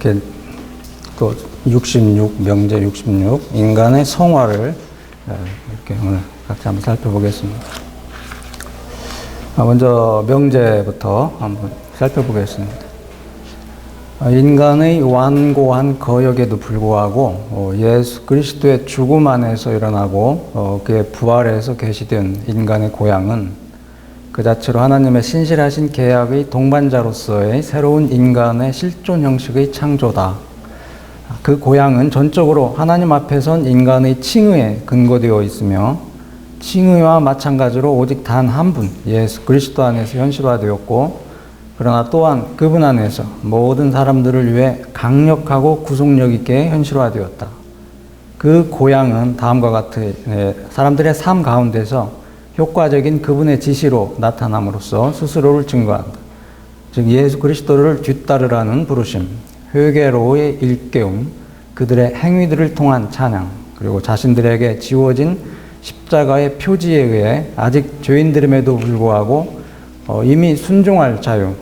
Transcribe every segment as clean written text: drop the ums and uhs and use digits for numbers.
이렇게 또 66, 명제 66, 인간의 성화를 이렇게 오늘 각자 한번 살펴보겠습니다. 먼저 명제부터 한번 살펴보겠습니다. 인간의 완고한 거역에도 불구하고 예수 그리스도의 죽음 안에서 일어나고 그의 부활에서 계시된 인간의 고향은 그 자체로 하나님의 신실하신 계약의 동반자로서의 새로운 인간의 실존 형식의 창조다. 그 고향은 전적으로 하나님 앞에 선 인간의 칭의에 근거되어 있으며 칭의와 마찬가지로 오직 단 한 분, 예수 그리스도 안에서 현실화되었고, 그러나 또한 그분 안에서 모든 사람들을 위해 강력하고 구속력 있게 현실화되었다. 그 고향은 다음과 같은 사람들의 삶 가운데서 효과적인 그분의 지시로 나타남으로써 스스로를 증거한다. 즉 예수 그리스도를 뒤따르라는 부르심, 회개로의 일깨움, 그들의 행위들을 통한 찬양, 그리고 자신들에게 지워진 십자가의 표지에 의해 아직 죄인들임에도 불구하고 이미 순종할 자유,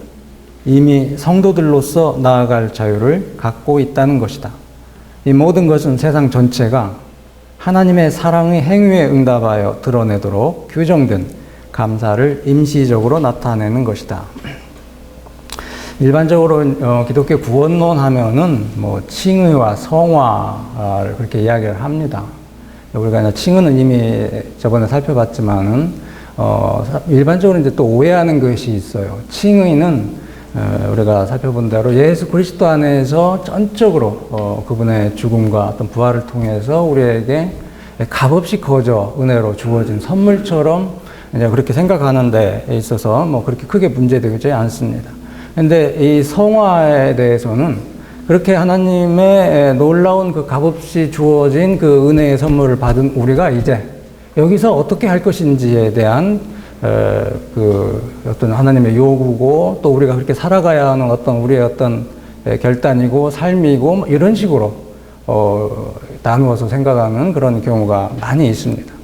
이미 성도들로서 나아갈 자유를 갖고 있다는 것이다. 이 모든 것은 세상 전체가 하나님의 사랑의 행위에 응답하여 드러내도록 규정된 감사를 임시적으로 나타내는 것이다. 일반적으로 기독교 구원론 하면은 칭의와 성화를 그렇게 이야기를 합니다. 우리가 칭의는 이미 저번에 살펴봤지만은 일반적으로 이제 또 오해하는 것이 있어요. 칭의는 우리가 살펴본 대로 예수 그리스도 안에서 전적으로 그분의 죽음과 어떤 부활을 통해서 우리에게 값없이 거저 은혜로 주어진 선물처럼 이제 그렇게 생각하는 데 있어서 그렇게 크게 문제되지 않습니다. 근데 이 성화에 대해서는 그렇게 하나님의 놀라운 그 값없이 주어진 그 은혜의 선물을 받은 우리가 이제 여기서 어떻게 할 것인지에 대한 그 어떤 하나님의 요구고, 또 우리가 그렇게 살아가야 하는 어떤 우리의 어떤 결단이고 삶이고 이런 식으로 나누어서 생각하는 그런 경우가 많이 있습니다.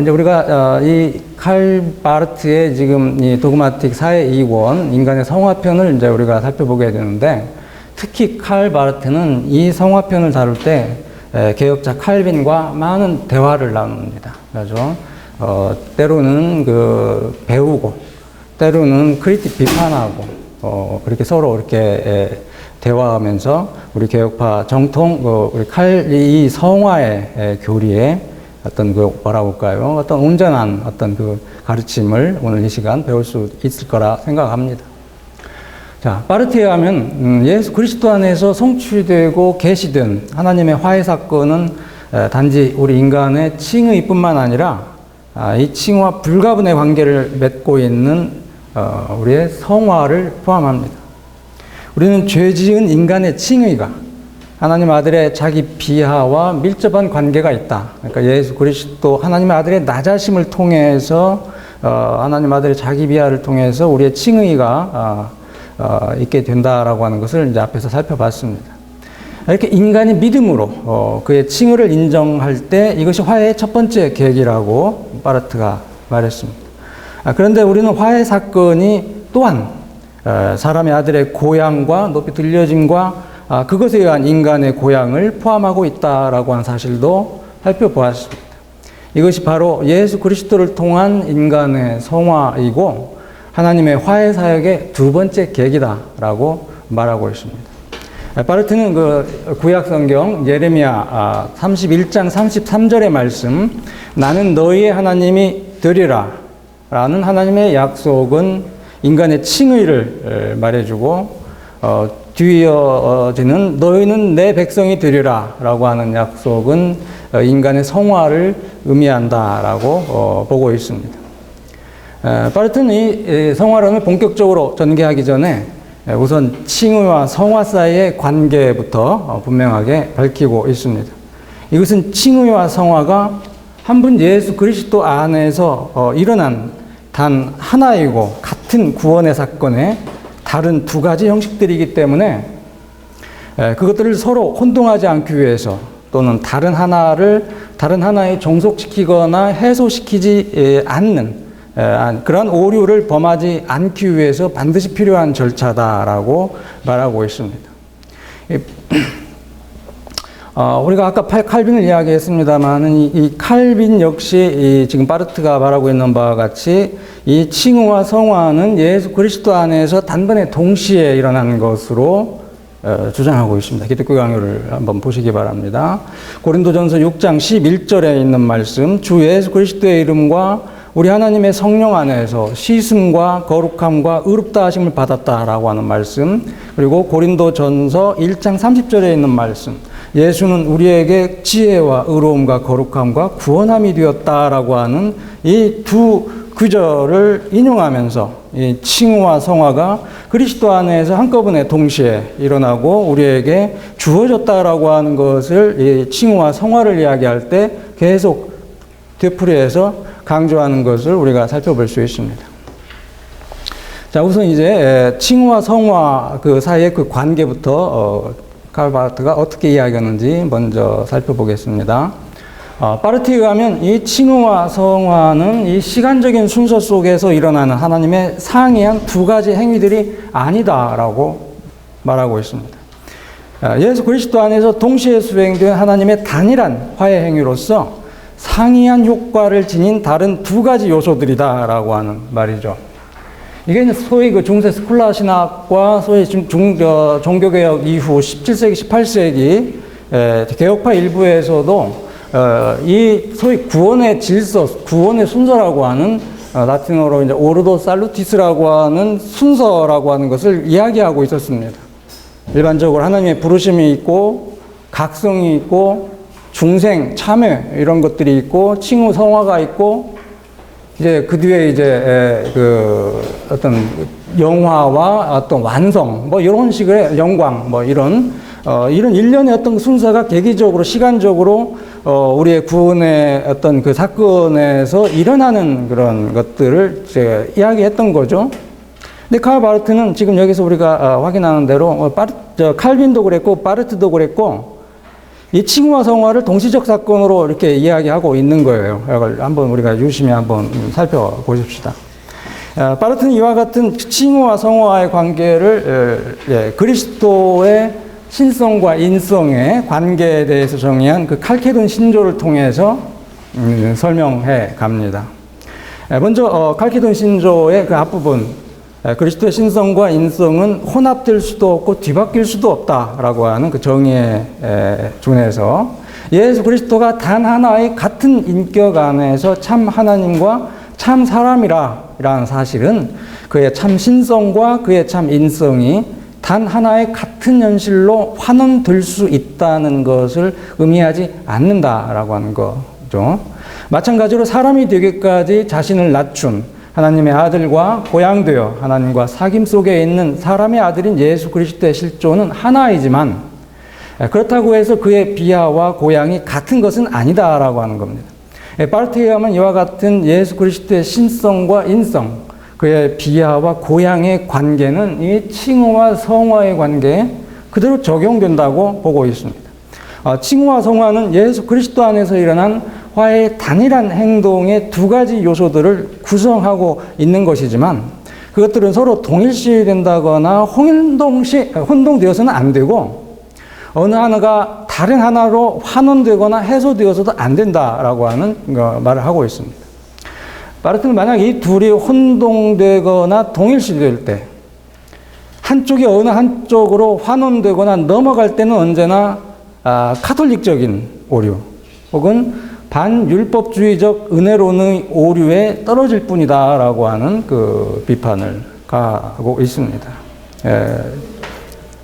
이제 우리가 이 칼 바르트의 지금 이 도그마틱 사회 이권 인간의 성화편을 이제 우리가 살펴보게 되는데, 특히 칼 바르트는 이 성화편을 다룰 때 개혁자 칼빈과 많은 대화를 나눕니다. 그래서 때로는 배우고, 때로는 크리틱 비판하고, 그렇게 서로 이렇게 대화하면서 우리 개혁파 정통 우리 이 성화의 교리에 어떤 뭐라고 할까요? 어떤 온전한 어떤 가르침을 오늘 이 시간 배울 수 있을 거라 생각합니다. 자, 바르트에 하면 예수 그리스도 안에서 성취되고 계시된 하나님의 화해 사건은 단지 우리 인간의 칭의뿐만 아니라 이 칭의와 불가분의 관계를 맺고 있는 우리의 성화를 포함합니다. 우리는 죄 지은 인간의 칭의가 하나님 아들의 자기 비하와 밀접한 관계가 있다. 그러니까 예수 그리스도 하나님의 아들의 낮아심을 통해서 하나님 아들의 자기 비하를 통해서 우리의 칭의가 있게 된다라고 하는 것을 이제 앞에서 살펴봤습니다. 이렇게 인간이 믿음으로 그의 칭의를 인정할 때 이것이 화해의 첫 번째 계기라고 바르트가 말했습니다. 그런데 우리는 화해 사건이 또한 사람의 아들의 고향과 높이 들려짐과 그것에 의한 인간의 고향을 포함하고 있다라고 하는 사실도 살펴보았습니다. 이것이 바로 예수 그리스도를 통한 인간의 성화이고 하나님의 화해 사역의 두 번째 계기다라고 말하고 있습니다. 바르트는 구약 성경 예레미야 31장 33절의 말씀, 나는 너희의 하나님이 되리라 라는 하나님의 약속은 인간의 칭의를 말해주고, 뒤이어지는 너희는 내 백성이 되리라 라고 하는 약속은 인간의 성화를 의미한다라고 보고 있습니다. 바르트는 이 성화론을 본격적으로 전개하기 전에 우선 칭의와 성화 사이의 관계부터 분명하게 밝히고 있습니다. 이것은 칭의와 성화가 한 분 예수 그리스도 안에서 일어난 단 하나이고 같은 구원의 사건에 다른 두 가지 형식들이기 때문에 그것들을 서로 혼동하지 않기 위해서, 또는 다른 하나에 종속시키거나 해소시키지 않는 그런 오류를 범하지 않기 위해서 반드시 필요한 절차다라고 말하고 있습니다. 우리가 아까 칼빈을 이야기했습니다만은 이 칼빈 역시 지금 바르트가 말하고 있는 바와 같이 이 칭의와 성화는 예수 그리스도 안에서 단번에 동시에 일어나는 것으로 주장하고 있습니다. 기독교 강요를 한번 보시기 바랍니다. 고린도전서 6장 11절에 있는 말씀, 주 예수 그리스도의 이름과 우리 하나님의 성령 안에서 씻음과 거룩함과 의롭다 하심을 받았다라고 하는 말씀, 그리고 고린도전서 1장 30절에 있는 말씀, 예수는 우리에게 지혜와 의로움과 거룩함과 구원함이 되었다라고 하는 이 두 구절을 인용하면서 이 칭의와 성화가 그리스도 안에서 한꺼번에 동시에 일어나고 우리에게 주어졌다라고 하는 것을 이 칭의와 성화를 이야기할 때 계속 되풀이해서 강조하는 것을 우리가 살펴볼 수 있습니다. 자, 우선 이제 칭의와 성화 그 사이의 그 관계부터 칼 바르트가 어떻게 이야기하는지 먼저 살펴보겠습니다. 바르트에 의하면 이 칭의와 성화는 이 시간적인 순서 속에서 일어나는 하나님의 상이한 두 가지 행위들이 아니다라고 말하고 있습니다. 예수 그리스도 안에서 동시에 수행된 하나님의 단일한 화해 행위로서 상이한 효과를 지닌 다른 두 가지 요소들이다라고 하는 말이죠. 이게 소위 그 중세 스콜라 신학과 소위 종교개혁 이후 17세기, 18세기 개혁파 일부에서도 이 소위 구원의 질서, 구원의 순서라고 하는 라틴어로 이제 오르도 살루티스라고 하는 순서라고 하는 것을 이야기하고 있었습니다. 일반적으로 하나님의 부르심이 있고 각성이 있고 중생, 참회 이런 것들이 있고 칭의, 성화가 있고 이제 그 뒤에 이제 그 어떤 영화와 어떤 완성 뭐 이런 식의 영광 뭐 이런 일련의 어떤 순서가 계기적으로 시간적으로 우리의 구원의 어떤 그 사건에서 일어나는 그런 것들을 이제 이야기했던 거죠. 근데 칼 바르트는 지금 여기서 우리가 확인하는 대로 칼빈도 그랬고 바르트도 그랬고 이 칭의와 성화를 동시적 사건으로 이렇게 이야기하고 있는 거예요. 이걸 한번 우리가 유심히 한번 살펴보십시다. 바르트는 이와 같은 칭의와 성화의 관계를 그리스도의 신성과 인성의 관계에 대해서 정의한 그 칼케돈 신조를 통해서 설명해 갑니다. 먼저 칼케돈 신조의 그 앞부분, 그리스도의 신성과 인성은 혼합될 수도 없고 뒤바뀔 수도 없다라고 하는 그 정의에 준해서 예수 그리스도가 단 하나의 같은 인격 안에서 참 하나님과 참 사람이라는 사실은 그의 참 신성과 그의 참 인성이 단 하나의 같은 현실로 환원될 수 있다는 것을 의미하지 않는다라고 하는 거죠. 마찬가지로 사람이 되기까지 자신을 낮춘 하나님의 아들과 고양되어 하나님과 사귐 속에 있는 사람의 아들인 예수 그리스도의 실존은 하나이지만 그렇다고 해서 그의 비하와 고양이 같은 것은 아니다라고 하는 겁니다. 바르트에 의하면 이와 같은 예수 그리스도의 신성과 인성, 그의 비하와 고양의 관계는 이 칭의와 성화의 관계에 그대로 적용된다고 보고 있습니다. 칭의와 성화는 예수 그리스도 안에서 일어난 화해의 단일한 행동의 두 가지 요소들을 구성하고 있는 것이지만 그것들은 서로 동일시된다거나 혼동되어서는 안 되고 어느 하나가 다른 하나로 환원되거나 해소되어서도 안 된다라고 하는 말을 하고 있습니다. 바르트는 만약 이 둘이 혼동되거나 동일시될 때 한쪽이 어느 한쪽으로 환원되거나 넘어갈 때는 언제나 카톨릭적인 오류 혹은 반율법주의적 은혜론의 오류에 떨어질 뿐이다라고 하는 그 비판을 가하고 있습니다.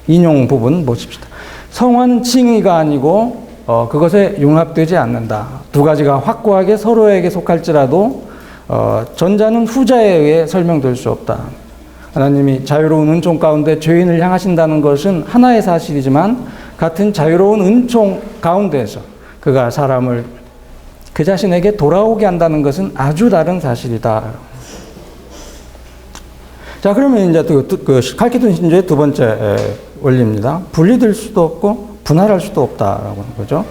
인용 부분 보십시다. 성화는 칭의가 아니고 그것에 융합되지 않는다. 두 가지가 확고하게 서로에게 속할지라도 전자는 후자에 의해 설명될 수 없다. 하나님이 자유로운 은총 가운데 죄인을 향하신다는 것은 하나의 사실이지만 같은 자유로운 은총 가운데서 그가 사람을 그 자신에게 돌아오게 한다는 것은 아주 다른 사실이다. 자, 그러면 이제 그 칼케돈 신조의 두 번째 원리입니다. 분리될 수도 없고 분할할 수도 없다라고 하는 거죠.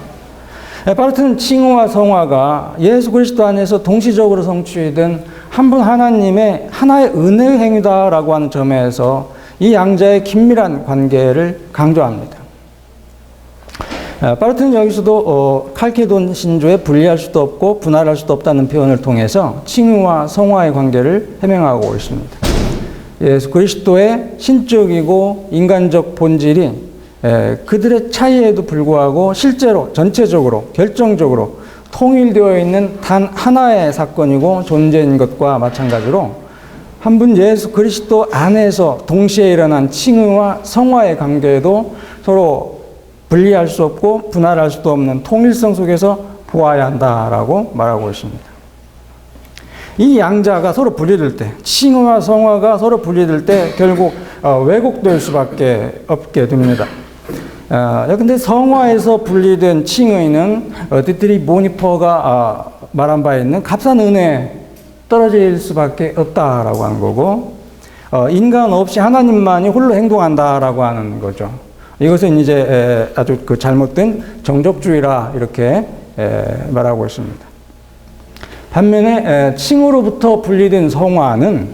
바르트는 칭의와 성화가 예수 그리스도 안에서 동시적으로 성취된 한 분 하나님의 하나의 은혜의 행위다라고 하는 점에서 이 양자의 긴밀한 관계를 강조합니다. 바르트는 여기서도 칼케돈 신조에 분리할 수도 없고 분할할 수도 없다는 표현을 통해서 칭의와 성화의 관계를 해명하고 있습니다. 예수 그리스도의 신적이고 인간적 본질이 그들의 차이에도 불구하고 실제로 전체적으로 결정적으로 통일되어 있는 단 하나의 사건이고 존재인 것과 마찬가지로 한 분 예수 그리스도 안에서 동시에 일어난 칭의와 성화의 관계에도 서로 분리할 수 없고 분할할 수도 없는 통일성 속에서 보아야 한다라고 말하고 있습니다. 이 양자가 서로 분리될 때, 칭의와 성화가 서로 분리될 때 결국 왜곡될 수밖에 없게 됩니다. 근데 성화에서 분리된 칭의는 디트리 보니퍼가 말한 바에 있는 값싼 은혜에 떨어질 수밖에 없다라고 하는 거고, 인간 없이 하나님만이 홀로 행동한다라고 하는 거죠. 이것은 이제 아주 그 잘못된 정적주의라 이렇게 말하고 있습니다. 반면에 칭으로부터 분리된 성화는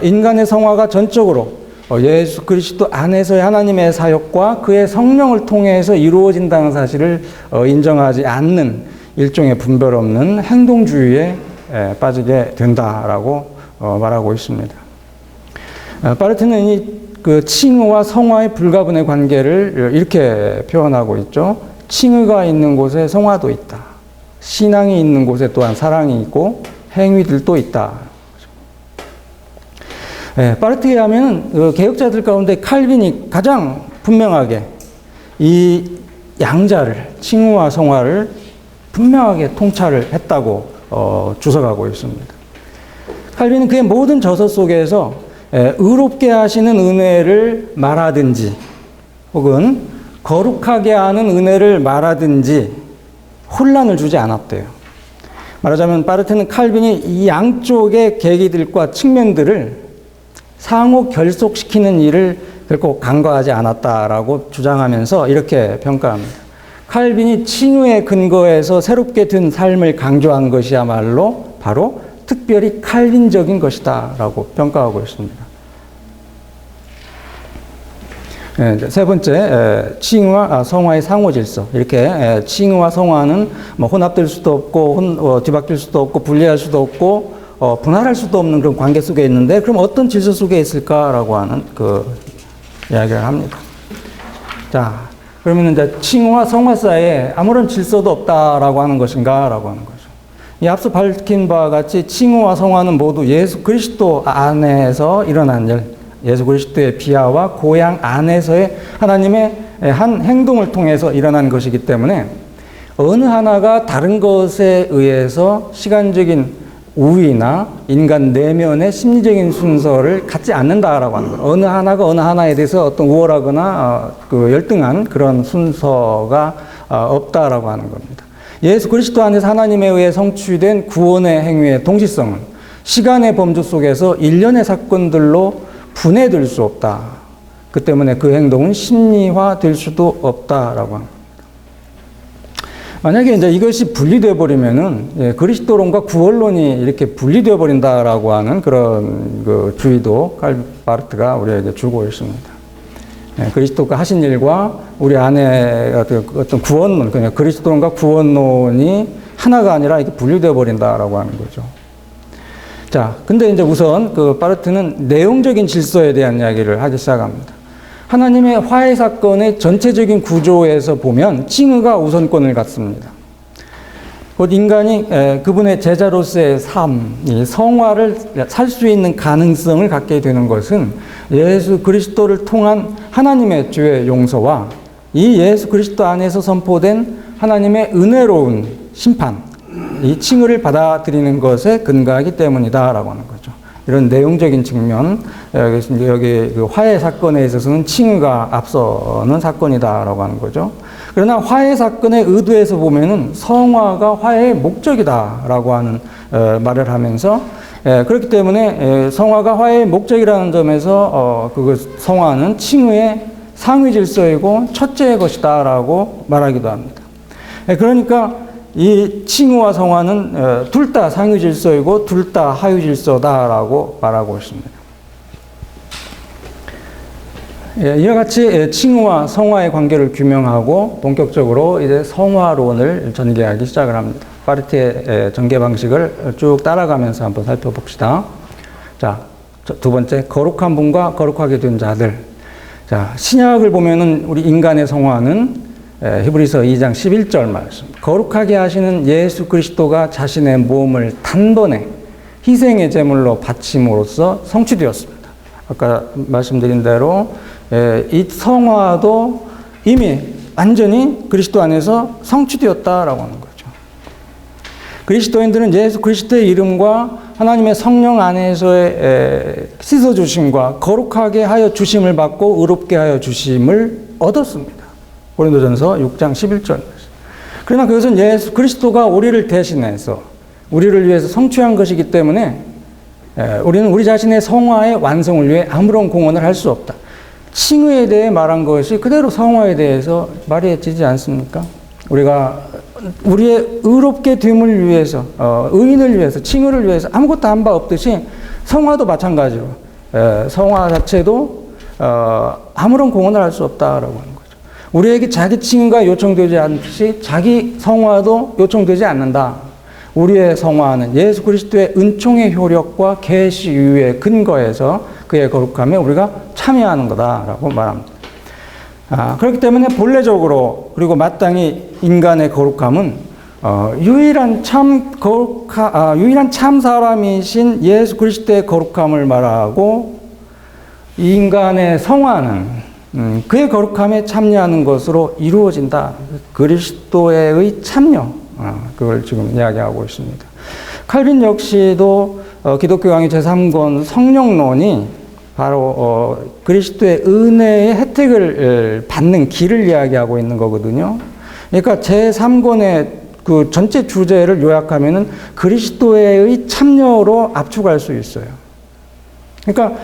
인간의 성화가 전적으로 예수 그리스도 안에서의 하나님의 사역과 그의 성령을 통해서 이루어진다는 사실을 인정하지 않는 일종의 분별 없는 행동주의에 빠지게 된다라고 말하고 있습니다. 바르트는 이 그 칭의와 성화의 불가분의 관계를 이렇게 표현하고 있죠. 칭의가 있는 곳에 성화도 있다. 신앙이 있는 곳에 또한 사랑이 있고 행위들도 있다. 바르트에 하면 개혁자들 가운데 칼빈이 가장 분명하게 이 양자를 칭의와 성화를 분명하게 통찰을 했다고 주석하고 있습니다. 칼빈은 그의 모든 저서 속에서 의롭게 하시는 은혜를 말하든지 혹은 거룩하게 하는 은혜를 말하든지 혼란을 주지 않았대요. 말하자면 바르트는 칼빈이 이 양쪽의 계기들과 측면들을 상호 결속시키는 일을 결코 간과하지 않았다라고 주장하면서 이렇게 평가합니다. 칼빈이 칭의의 근거에서 새롭게 든 삶을 강조한 것이야말로 바로 특별히 칼빈적인 것이다 라고 평가하고 있습니다. 세 번째, 칭의와 성화의 상호질서. 이렇게 칭의와 성화는 뭐 혼합될 수도 없고 뒤바뀔 수도 없고 분리할 수도 없고 분할할 수도 없는 그런 관계 속에 있는데, 그럼 어떤 질서 속에 있을까라고 하는 그 이야기를 합니다. 자, 그러면 이제 칭의와 성화 사이에 아무런 질서도 없다라고 하는 것인가라고 하는 거죠. 이 앞서 밝힌 바와 같이 칭의와 성화는 모두 예수 그리스도 안에서 일어난 일, 예수 그리스도의 비하와 고향 안에서의 하나님의 한 행동을 통해서 일어난 것이기 때문에 어느 하나가 다른 것에 의해서 시간적인 우위나 인간 내면의 심리적인 순서를 갖지 않는다라고 하는 거예요. 어느 하나가 어느 하나에 대해서 어떤 우월하거나 열등한 그런 순서가 없다라고 하는 겁니다. 예수 그리스도 안에서 하나님에 의해 성취된 구원의 행위의 동시성은 시간의 범주 속에서 일련의 사건들로 분해될 수 없다. 그 때문에 그 행동은 심리화될 수도 없다라고 합니다. 만약에 이제 이것이 분리되어 버리면은 그리스도론과 구원론이 이렇게 분리되어 버린다라고 하는 그런 그 주의도 바르트가 우리에게 주고 있습니다. 그리스도가 하신 일과 우리 안에 어떤 구원론, 그냥 그리스도론과 구원론이 하나가 아니라 이렇게 분리되어 버린다라고 하는 거죠. 자, 근데 이제 우선 그 바르트는 내용적인 질서에 대한 이야기를 하기 시작합니다. 하나님의 화해 사건의 전체적인 구조에서 보면 칭의가 우선권을 갖습니다. 곧 인간이 그분의 제자로서의 삶, 이 성화를 살 수 있는 가능성을 갖게 되는 것은 예수 그리스도를 통한 하나님의 죄의 용서와 이 예수 그리스도 안에서 선포된 하나님의 은혜로운 심판, 이 칭의를 받아들이는 것에 근거하기 때문이다라고 하는 거죠. 이런 내용적인 측면, 여기 그 화해 사건에 있어서는 칭의가 앞서는 사건이다라고 하는 거죠. 그러나 화해 사건의 의도에서 보면은 성화가 화해의 목적이다라고 하는 말을 하면서, 그렇기 때문에 성화가 화해의 목적이라는 점에서 그 성화는 칭의의 상위 질서이고 첫째의 것이다라고 말하기도 합니다. 그러니까 이 칭의와 성화는 둘 다 상위 질서이고 둘 다 하위 질서다라고 말하고 있습니다. 예, 이와 같이 칭의와 성화의 관계를 규명하고 본격적으로 이제 성화론을 전개하기 시작을 합니다. 파르트의 전개 방식을 쭉 따라가면서 한번 살펴봅시다. 자, 두 번째, 거룩한 분과 거룩하게 된 자들. 자, 신약을 보면은 우리 인간의 성화는 히브리서 2장 11절 말씀. 거룩하게 하시는 예수 그리스도가 자신의 몸을 단번에 희생의 제물로 바침으로써 성취되었습니다. 아까 말씀드린 대로 이 성화도 이미 완전히 그리스도 안에서 성취되었다라고 하는 거죠. 그리스도인들은 예수 그리스도의 이름과 하나님의 성령 안에서의 씻어주심과 거룩하게 하여 주심을 받고 의롭게 하여 주심을 얻었습니다. 고린도전서 6장 11절. 그러나 그것은 예수 그리스도가 우리를 대신해서 우리를 위해서 성취한 것이기 때문에 우리는 우리 자신의 성화의 완성을 위해 아무런 공헌을 할 수 없다. 칭의에 대해 말한 것이 그대로 성화에 대해서 말해지지 않습니까? 우리가 우리의 의롭게 됨을 위해서, 의인을 위해서, 칭의를 위해서 아무것도 한 바 없듯이 성화도 마찬가지로 성화 자체도 아무런 공헌을 할 수 없다라고 하는 거죠. 우리에게 자기 칭의가 요청되지 않듯이 자기 성화도 요청되지 않는다. 우리의 성화는 예수 그리스도의 은총의 효력과 계시유의 근거에서 그의 거룩함에 우리가 참여하는 거다라고 말합니다. 그렇기 때문에 본래적으로 그리고 마땅히 인간의 거룩함은 유일한 참 사람이신 예수 그리스도의 거룩함을 말하고 인간의 성화는 그의 거룩함에 참여하는 것으로 이루어진다. 그리스도의 참여, 그걸 지금 이야기하고 있습니다. 칼빈 역시도 기독교 강의 제3권 성령론이 바로 그리스도의 은혜의 혜택을 받는 길을 이야기하고 있는 거거든요. 그러니까 제3권의 그 전체 주제를 요약하면은 그리스도의 참여로 압축할 수 있어요. 그러니까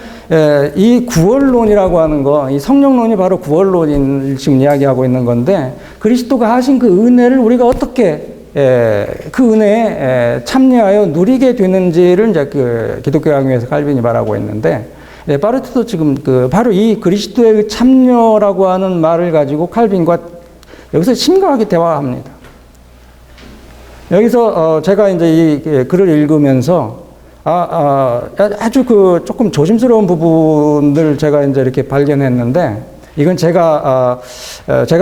이 구원론이라고 하는 거, 이 성령론이 바로 구원론을 지금 이야기하고 있는 건데 그리스도가 하신 그 은혜를 우리가 어떻게 그 은혜에 참여하여 누리게 되는지를 이제 그 기독교 강의에서 칼빈이 말하고 있는데 파르트도 지금 바로 이 그리스도의 참여라고 하는 말을 가지고 칼빈과 여기서 심각하게 대화합니다. 여기서 제가 이제 이 글을 읽으면서 아주 조금 조심스러운 부분들 제가 이제 이렇게 발견했는데 이건 제가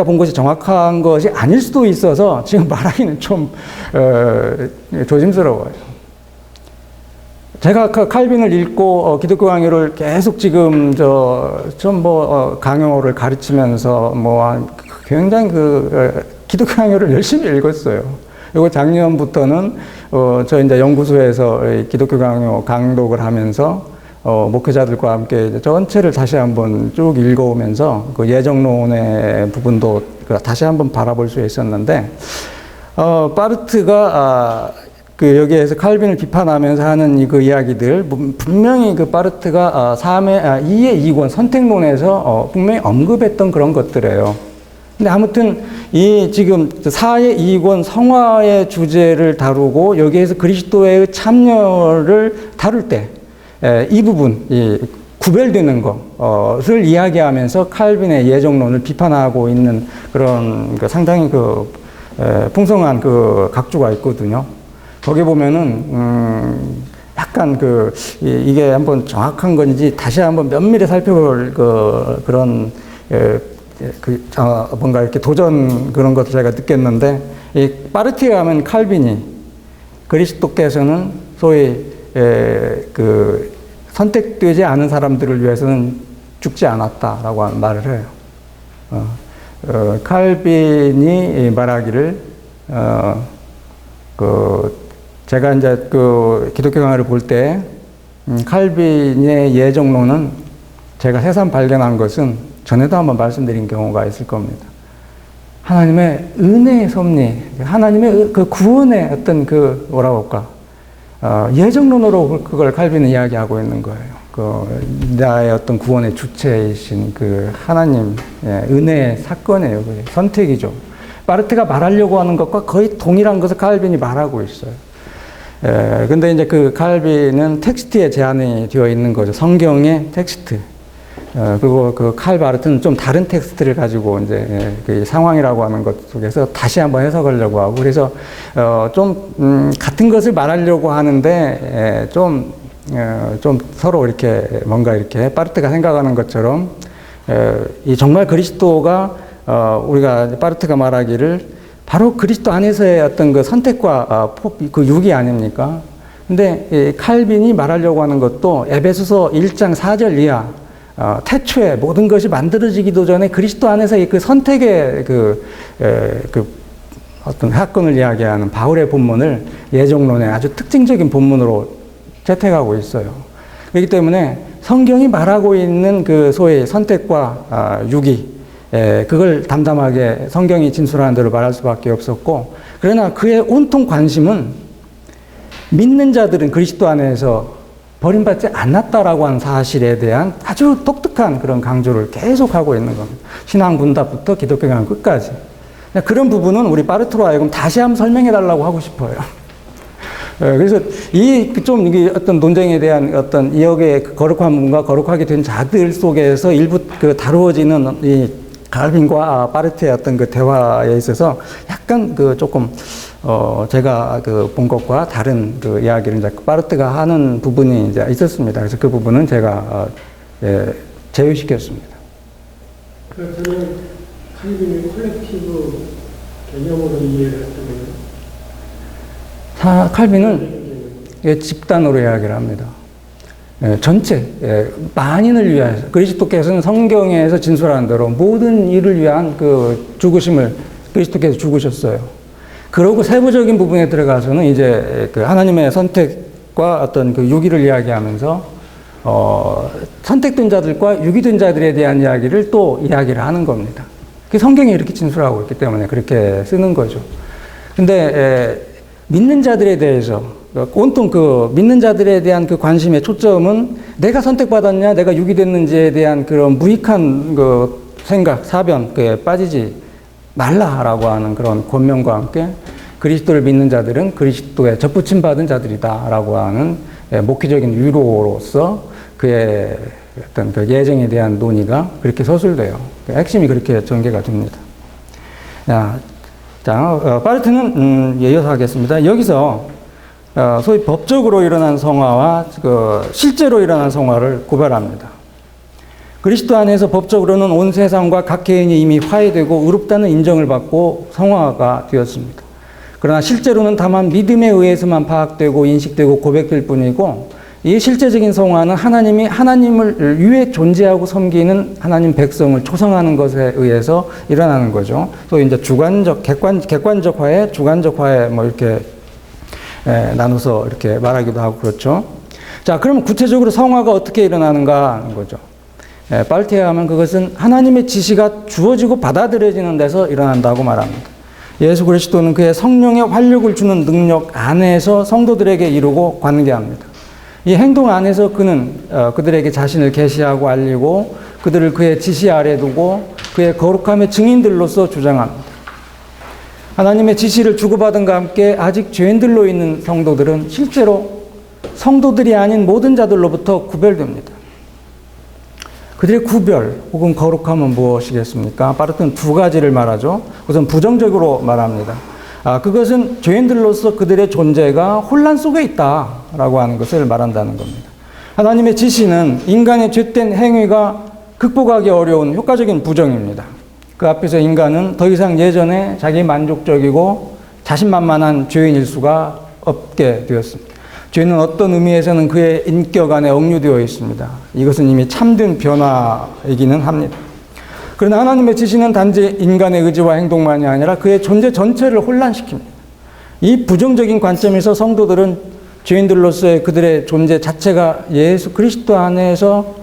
본 것이 정확한 것이 아닐 수도 있어서 지금 말하기는 좀 조심스러워요. 제가 칼빈을 읽고 기독교 강의를 계속 지금 강요를 가르치면서 굉장히 기독교 강의를 열심히 읽었어요. 그리고 작년부터는 저 이제 연구소에서 기독교 강요 강독을 하면서 목회자들과 함께 전체를 다시 한번 쭉 읽어오면서 그 예정론의 부분도 다시 한번 바라볼 수 있었는데 파르트가 여기에서 칼빈을 비판하면서 하는 그 이야기들 분명히 그 파르트가 2의 이권 선택론에서 분명히 언급했던 그런 것들이에요. 근데 아무튼 이 지금 4의 이권 성화의 주제를 다루고 여기에서 그리스도의 참여를 다룰 때 이 부분, 구별되는 것을 이야기하면서 칼빈의 예정론을 비판하고 있는 그런 상당히 풍성한 각주가 있거든요. 거기 보면은, 약간 이게 한번 정확한 건지 다시 한번 면밀히 살펴볼 그런, 뭔가 이렇게 도전 그런 것을 제가 느꼈는데, 이 파르티에 가면 칼빈이 그리스도께서는 소위 선택되지 않은 사람들을 위해서는 죽지 않았다라고 하는 말을 해요. 칼빈이 말하기를, 제가 이제 기독교 강의를 볼 때, 칼빈의 예정론은 제가 새삼 발견한 것은 전에도 한번 말씀드린 경우가 있을 겁니다. 하나님의 은혜의 섭리, 하나님의 구원의 어떤 뭐라고 할까, 예정론으로 그걸 칼빈은 이야기하고 있는 거예요. 나의 어떤 구원의 주체이신 하나님, 은혜의 사건이에요. 선택이죠. 파르트가 말하려고 하는 것과 거의 동일한 것을 칼빈이 말하고 있어요. 근데 이제 칼빈은 텍스트에 제한이 되어 있는 거죠. 성경의 텍스트. 그리고 그 칼 바르트는 좀 다른 텍스트를 가지고 이제 그 상황이라고 하는 것 속에서 다시 한번 해석하려고 하고, 그래서 좀 같은 것을 말하려고 하는데 좀 서로 이렇게 뭔가 이렇게 바르트가 생각하는 것처럼 이 정말 그리스도가 우리가 바르트가 말하기를 바로 그리스도 안에서의 어떤 그 선택과 그 육이 아닙니까? 근데 이 칼빈이 말하려고 하는 것도 에베소서 1장 4절 이하 태초에 모든 것이 만들어지기도 전에 그리스도 안에서의 그 선택의 그 어떤 사건을 이야기하는 바울의 본문을 예정론의 아주 특징적인 본문으로 채택하고 있어요. 그렇기 때문에 성경이 말하고 있는 그 소위 선택과 유기, 그걸 담담하게 성경이 진술하는 대로 말할 수밖에 없었고, 그러나 그의 온통 관심은 믿는 자들은 그리스도 안에서 버림받지 않았다라고 하는 사실에 대한 아주 독특한 그런 강조를 계속하고 있는 겁니다. 신앙 문답부터 기독교 경험 끝까지. 그런 부분은 우리 바르트로 하여금 다시 한번 설명해 달라고 하고 싶어요. 그래서 이게 어떤 논쟁에 대한 어떤 이역의 거룩한 부분과 거룩하게 된 자들 속에서 일부 그 다루어지는 이 갈빈과 바르트의 어떤 그 대화에 있어서 약간 그 조금 제가 그 본 것과 다른 그 이야기를 이제 바르트가 하는 부분이 이제 있었습니다. 그래서 그 부분은 제가 제외시켰습니다. 그래서 저는 칼빈의 콜렉티브 개념으로 이해를 했던 칼빈은 집단으로 이야기를 합니다. 전체, 만인을 위하여서 그리스도께서는 성경에서 진술하는 대로 모든 일을 위한 그 죽으심을 그리스도께서 죽으셨어요. 그러고 세부적인 부분에 들어가서는 이제 그 하나님의 선택과 어떤 그 유기를 이야기하면서 선택된 자들과 유기된 자들에 대한 이야기를 또 이야기를 하는 겁니다. 그 성경이 이렇게 진술하고 있기 때문에 그렇게 쓰는 거죠. 근데 믿는 자들에 대해서 온통 그 믿는 자들에 대한 그 관심의 초점은 내가 선택받았냐, 내가 유기됐는지에 대한 그런 무익한 그 생각, 사변, 그에 빠지지 말라라고 하는 그런 권면과 함께 그리스도를 믿는 자들은 그리스도에 접붙임 받은 자들이다라고 하는 목회적인 위로로서 그의 어떤 그 예정에 대한 논의가 그렇게 서술돼요. 핵심이 그렇게 전개가 됩니다. 바르트는 이어서 하겠습니다. 여기서 소위 법적으로 일어난 성화와 그 실제로 일어난 성화를 구별합니다. 그리스도 안에서 법적으로는 온 세상과 각 개인이 이미 화해되고 의롭다는 인정을 받고 성화가 되었습니다. 그러나 실제로는 다만 믿음에 의해서만 파악되고 인식되고 고백될 뿐이고, 이 실제적인 성화는 하나님이 하나님을 위해 존재하고 섬기는 하나님 백성을 초성하는 것에 의해서 일어나는 거죠. 또 이제 주관적, 객관적 화해, 주관적 화해 뭐 이렇게 나눠서 이렇게 말하기도 하고 그렇죠. 자, 그럼 구체적으로 성화가 어떻게 일어나는가 하는 거죠. 바르트에 하면 그것은 하나님의 지시가 주어지고 받아들여지는 데서 일어난다고 말합니다. 예수 그리스도는 그의 성령의 활력을 주는 능력 안에서 성도들에게 이루고 관계합니다. 이 행동 안에서 그는 그들에게 자신을 계시하고 알리고 그들을 그의 지시 아래 두고 그의 거룩함의 증인들로서 주장합니다. 하나님의 지시를 주고받은과 함께 아직 죄인들로 있는 성도들은 실제로 성도들이 아닌 모든 자들로부터 구별됩니다. 그들의 구별 혹은 거룩함은 무엇이겠습니까? 바르트는 두 가지를 말하죠. 우선 부정적으로 말합니다. 그것은 죄인들로서 그들의 존재가 혼란 속에 있다라고 하는 것을 말한다는 겁니다. 하나님의 지시는 인간의 죄된 행위가 극복하기 어려운 효과적인 부정입니다. 그 앞에서 인간은 더 이상 예전에 자기 만족적이고 자신만만한 죄인일 수가 없게 되었습니다. 죄는 어떤 의미에서는 그의 인격 안에 억류되어 있습니다. 이것은 이미 참된 변화이기는 합니다. 그러나 하나님의 지시는 단지 인간의 의지와 행동만이 아니라 그의 존재 전체를 혼란시킵니다. 이 부정적인 관점에서 성도들은 죄인들로서의 그들의 존재 자체가 예수 그리스도 안에서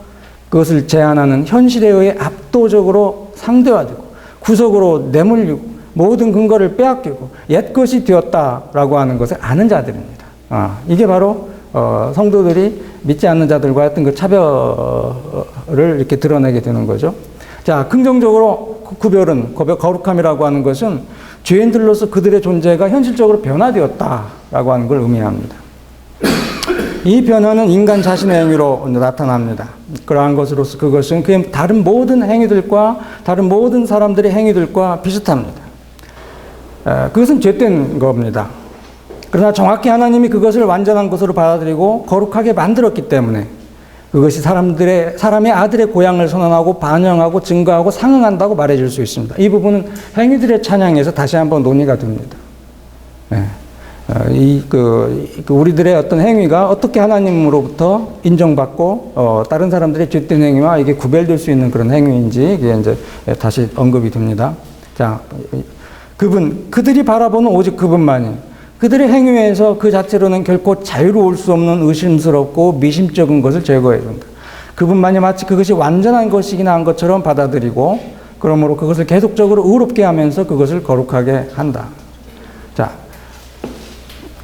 그것을 제한하는 현실에 의해 압도적으로 상대화되고 구석으로 내몰리고 모든 근거를 빼앗기고 옛것이 되었다라고 하는 것을 아는 자들입니다. 이게 바로 성도들이 믿지 않는 자들과 어떤 그 차별을 이렇게 드러내게 되는 거죠. 자, 긍정적으로 구별은 거룩함이라고 하는 것은 죄인들로서 그들의 존재가 현실적으로 변화되었다라고 하는 걸 의미합니다. 이 변화는 인간 자신의 행위로 나타납니다. 그러한 것으로서 그것은 그의 다른 모든 행위들과 다른 모든 사람들의 행위들과 비슷합니다. 그것은 죄된 겁니다. 그러나 정확히 하나님이 그것을 완전한 것으로 받아들이고 거룩하게 만들었기 때문에 그것이 사람의 아들의 고향을 선언하고 반영하고 증거하고 상응한다고 말해줄 수 있습니다. 이 부분은 행위들의 찬양에서 다시 한번 논의가 됩니다. 우리들의 어떤 행위가 어떻게 하나님으로부터 인정받고 다른 사람들의 죄된 행위와 이게 구별될 수 있는 그런 행위인지 이게 이제 다시 언급이 됩니다. 자, 그들이 바라보는 오직 그분만이 그들의 행위에서 그 자체로는 결코 자유로울 수 없는 의심스럽고 미심쩍은 것을 제거해 준다. 그분만이 마치 그것이 완전한 것이긴 한 것처럼 받아들이고 그러므로 그것을 계속적으로 의롭게 하면서 그것을 거룩하게 한다. 자,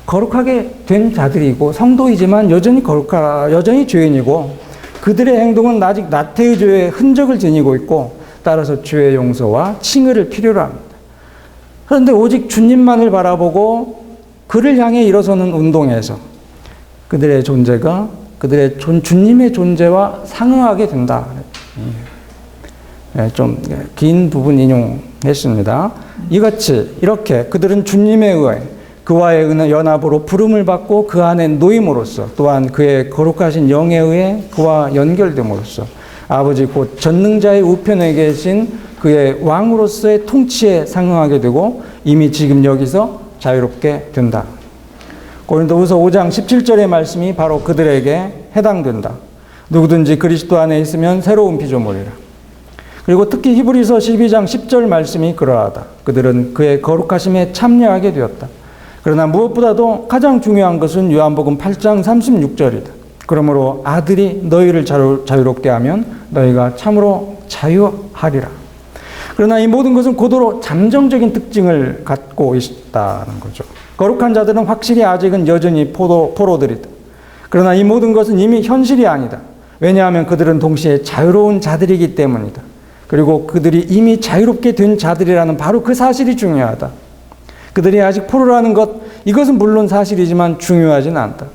거룩하게 된 자들이고 성도이지만 여전히 죄인이고 그들의 행동은 아직 나태의 죄의 흔적을 지니고 있고 따라서 죄의 용서와 칭의를 필요로 합니다. 그런데 오직 주님만을 바라보고 그를 향해 일어서는 운동에서 그들의 존재가 주님의 존재와 상응하게 된다. 좀 긴 부분 인용했습니다. 이같이 이렇게 그들은 주님에 의해 그와의 연합으로 부름을 받고 그 안에 놓임으로써 또한 그의 거룩하신 영에 의해 그와 연결됨으로써 아버지 곧 전능자의 우편에 계신 그의 왕으로서의 통치에 상응하게 되고 이미 지금 여기서 자유롭게 된다. 고린도후서 5장 17절의 말씀이 바로 그들에게 해당된다. 누구든지 그리스도 안에 있으면 새로운 피조물이라. 그리고 특히 히브리서 12장 10절 말씀이 그러하다. 그들은 그의 거룩하심에 참여하게 되었다. 그러나 무엇보다도 가장 중요한 것은 요한복음 8장 36절이다. 그러므로 아들이 너희를 자유롭게 하면 너희가 참으로 자유하리라. 그러나 이 모든 것은 고도로 잠정적인 특징을 갖고 있다는 거죠. 거룩한 자들은 확실히 아직은 여전히 포로들이다. 그러나 이 모든 것은 이미 현실이 아니다. 왜냐하면 그들은 동시에 자유로운 자들이기 때문이다. 그리고 그들이 이미 자유롭게 된 자들이라는 바로 그 사실이 중요하다. 그들이 아직 포로라는 것, 이것은 물론 사실이지만 중요하진 않다.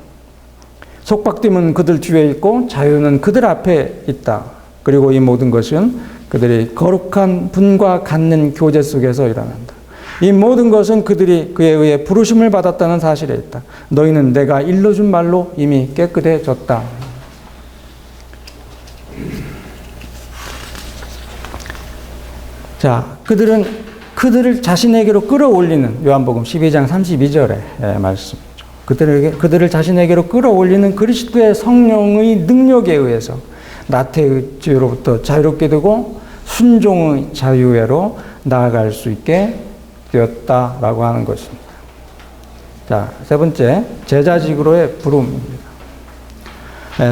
속박됨은 그들 뒤에 있고 자유는 그들 앞에 있다. 그리고 이 모든 것은 그들이 거룩한 분과 갖는 교제 속에서 일어난다. 이 모든 것은 그들이 그에 의해 부르심을 받았다는 사실에 있다. 너희는 내가 일러준 말로 이미 깨끗해졌다. 자, 그들을 자신에게로 끌어올리는 요한복음 12장 32절의 말씀이죠. 그들을 자신에게로 끌어올리는 그리스도의 성령의 능력에 의해서 나태의 죄로부터 자유롭게 되고 순종의 자유회로 나아갈 수 있게 되었다라고 하는 것입니다. 자, 세 번째, 제자직으로의 부름입니다.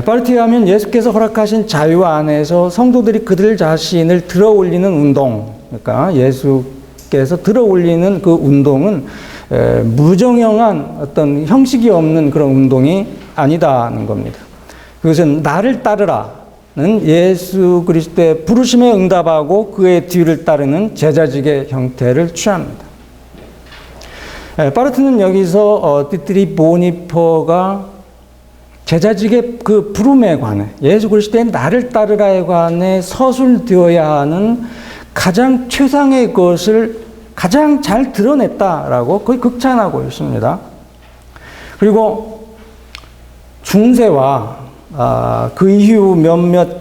빠르게 하면 예수께서 허락하신 자유 안에서 성도들이 그들 자신을 들어올리는 운동, 그러니까 예수께서 들어올리는 그 운동은 무정형한 어떤 형식이 없는 그런 운동이 아니다는 겁니다. 그것은 나를 따르라. 는 예수 그리스도의 부르심에 응답하고 그의 뒤를 따르는 제자직의 형태를 취합니다. 파르트는 여기서 디트리 보니퍼가 제자직의 그 부름에 관해 예수 그리스도의 나를 따르라에 관해 서술되어야 하는 가장 최상의 것을 가장 잘 드러냈다라고 거의 극찬하고 있습니다. 그리고 중세와 그 이후 몇몇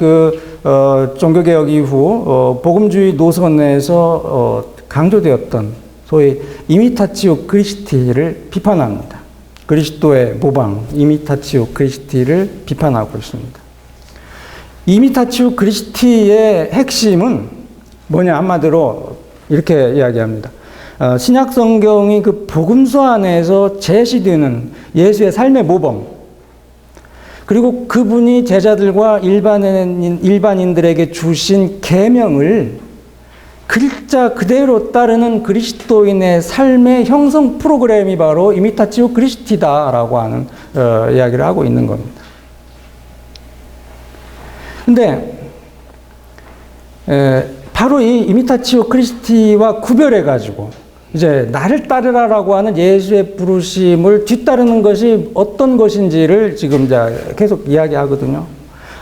종교개혁 이후 복음주의 노선에서 강조되었던 소위 이미타치오 크리스티를 비판합니다. 그리스도의 모방 이미타치오 크리스티를 비판하고 있습니다. 이미타치오 크리스티의 핵심은 뭐냐, 한마디로 이렇게 이야기합니다. 신약 성경이 그 복음서 안에서 제시되는 예수의 삶의 모범, 그리고 그분이 제자들과 일반인들에게 주신 계명을 글자 그대로 따르는 그리스도인의 삶의 형성 프로그램이 바로 이미타치오 크리스티다라고 하는 이야기를 하고 있는 겁니다. 근데 바로 이 이미타치오 크리스티와 구별해 가지고 이제 나를 따르라라고 하는 예수의 부르심을 뒤따르는 것이 어떤 것인지를 지금 이제 계속 이야기하거든요.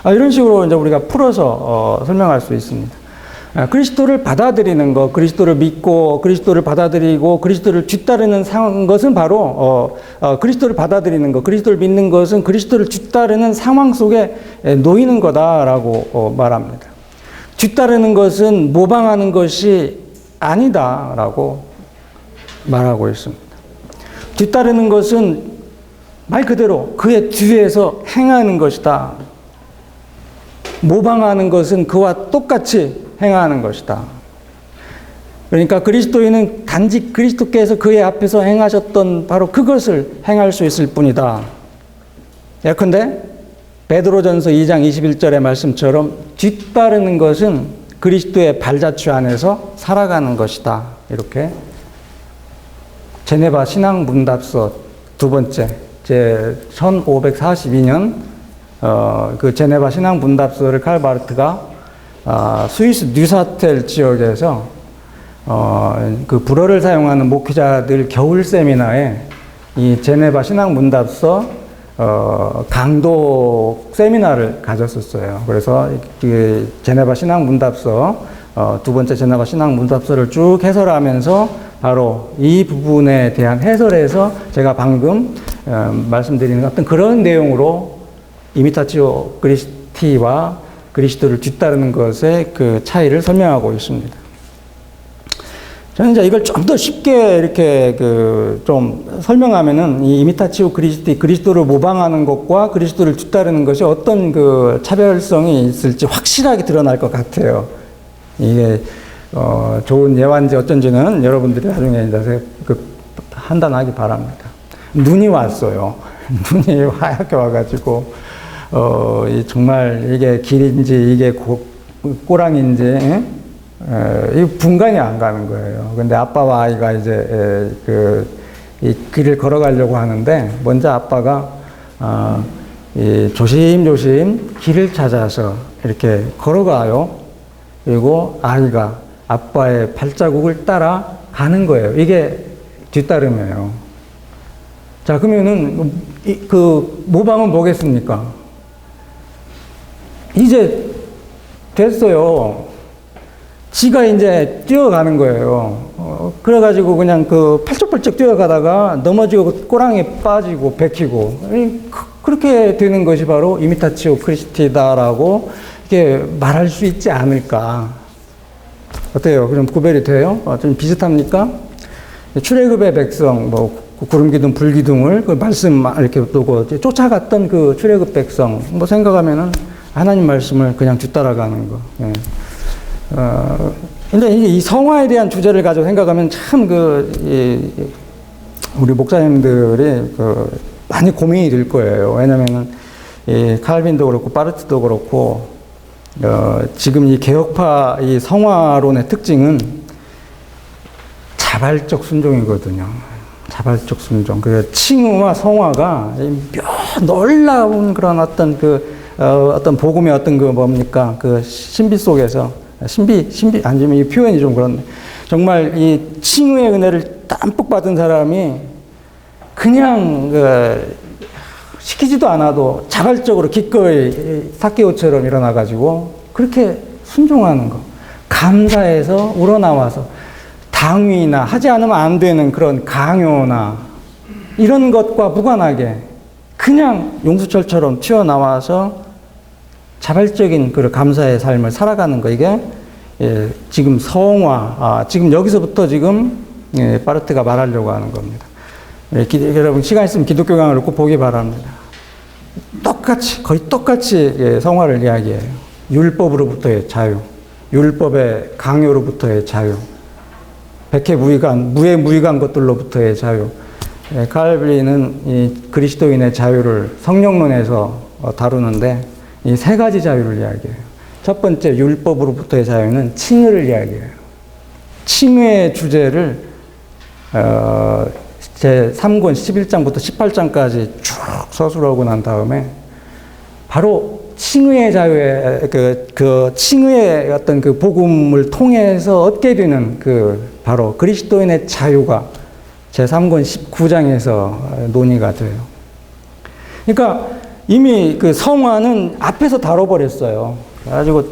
이런 식으로 이제 우리가 풀어서 설명할 수 있습니다. 그리스도를 받아들이는 것, 그리스도를 믿고 그리스도를 받아들이고 그리스도를 뒤따르는 것은 바로 그리스도를 받아들이는 것, 그리스도를 믿는 것은 그리스도를 뒤따르는 상황 속에 놓이는 거다라고 말합니다. 뒤따르는 것은 모방하는 것이 아니다라고 말하고 있습니다. 뒤따르는 것은 말 그대로 그의 뒤에서 행하는 것이다. 모방하는 것은 그와 똑같이 행하는 것이다. 그러니까 그리스도인은 단지 그리스도께서 그의 앞에서 행하셨던 바로 그것을 행할 수 있을 뿐이다. 예컨대 베드로전서 2장 21절의 말씀처럼 뒤따르는 것은 그리스도의 발자취 안에서 살아가는 것이다. 이렇게 제네바 신앙문답서 두 번째, 제 1542년 그 제네바 신앙문답서를 칼 바르트가 스위스 뉴사텔 지역에서 그 불어를 사용하는 목회자들 겨울 세미나에 이 제네바 신앙문답서 강도 세미나를 가졌었어요. 그래서 그 제네바 신앙문답서 두 번째 제네바 신앙문답서를 쭉 해설하면서 바로 이 부분에 대한 해설에서 제가 방금 말씀드리는 어떤 그런 내용으로 이미타치오 그리스티와 그리스도를 뒤따르는 것의 그 차이를 설명하고 있습니다. 저는 이제 이걸 좀 더 쉽게 이렇게 좀 설명하면은 이 이미타치오 그리스티, 그리스도를 모방하는 것과 그리스도를 뒤따르는 것이 어떤 그 차별성이 있을지 확실하게 드러날 것 같아요. 이게 좋은 예화인지 어쩐지는 여러분들이 나중에 이제 판단하기 바랍니다. 눈이 왔어요. 눈이 하얗게 와가지고 정말 이게 길인지 이게 꼬랑인지 이 분간이 안 가는 거예요. 근데 아빠와 아이가 이제 이 길을 걸어가려고 하는데 먼저 아빠가 조심조심 길을 찾아서 이렇게 걸어가요. 그리고 아이가 아빠의 발자국을 따라 가는 거예요. 이게 뒤따름이에요. 자, 그러면은 그 모방은 뭐겠습니까? 이제 됐어요. 지가 이제 뛰어가는 거예요. 그래가지고 그냥 팔쩍팔쩍 뛰어가다가 넘어지고 꼬랑에 빠지고 베키고 그렇게 되는 것이 바로 이미타치오 크리스티다라고 이렇게 말할 수 있지 않을까. 어때요? 그럼 구별이 돼요? 좀 비슷합니까? 출애굽의 백성, 구름기둥, 불기둥을 그 말씀 이렇게 두고 쫓아갔던 그 출애굽 백성, 생각하면은 하나님 말씀을 그냥 뒤따라가는 거. 예. 근데 이 성화에 대한 주제를 가지고 생각하면 참 우리 목사님들이 많이 고민이 될 거예요. 왜냐면은 칼빈도 그렇고 바르트도 그렇고 지금 이 개혁파 이 성화론의 특징은 자발적 순종이거든요. 자발적 순종. 그 칭의와 성화가 놀라운 그런 어떤 복음의 어떤 신비 속에서 아니면 이 표현이 좀 그런데 정말 이 칭의의 은혜를 땀뿍 받은 사람이 그냥 시키지도 않아도 자발적으로 기꺼이 삭개오처럼 일어나가지고 그렇게 순종하는 거. 감사해서 우러나와서 당위나 하지 않으면 안 되는 그런 강요나 이런 것과 무관하게 그냥 용수철처럼 튀어나와서 자발적인 그 감사의 삶을 살아가는 거. 이게 지금 성화, 지금 여기서부터 지금 바르트가 말하려고 하는 겁니다. 여러분 시간 있으면 기독교 강의를 꼭 보기 바랍니다. 거의 똑같이 성화를 이야기해요. 율법으로부터의 자유, 율법의 강요로부터의 자유, 무해무익한 것들로부터의 자유. 칼빈은 이 그리스도인의 자유를 성령론에서 다루는데 이 세 가지 자유를 이야기해요. 첫 번째 율법으로부터의 자유는 칭의를 이야기해요. 칭의의 주제를 제 3권 11장부터 18장까지 쭉 서술하고 난 다음에 바로 칭의의 자유에 그 칭의의 어떤 그 복음을 통해서 얻게 되는 그 바로 그리스도인의 자유가 제3권 19장에서 논의가 돼요. 그러니까 이미 그 성화는 앞에서 다뤄버렸어요. 그래가지고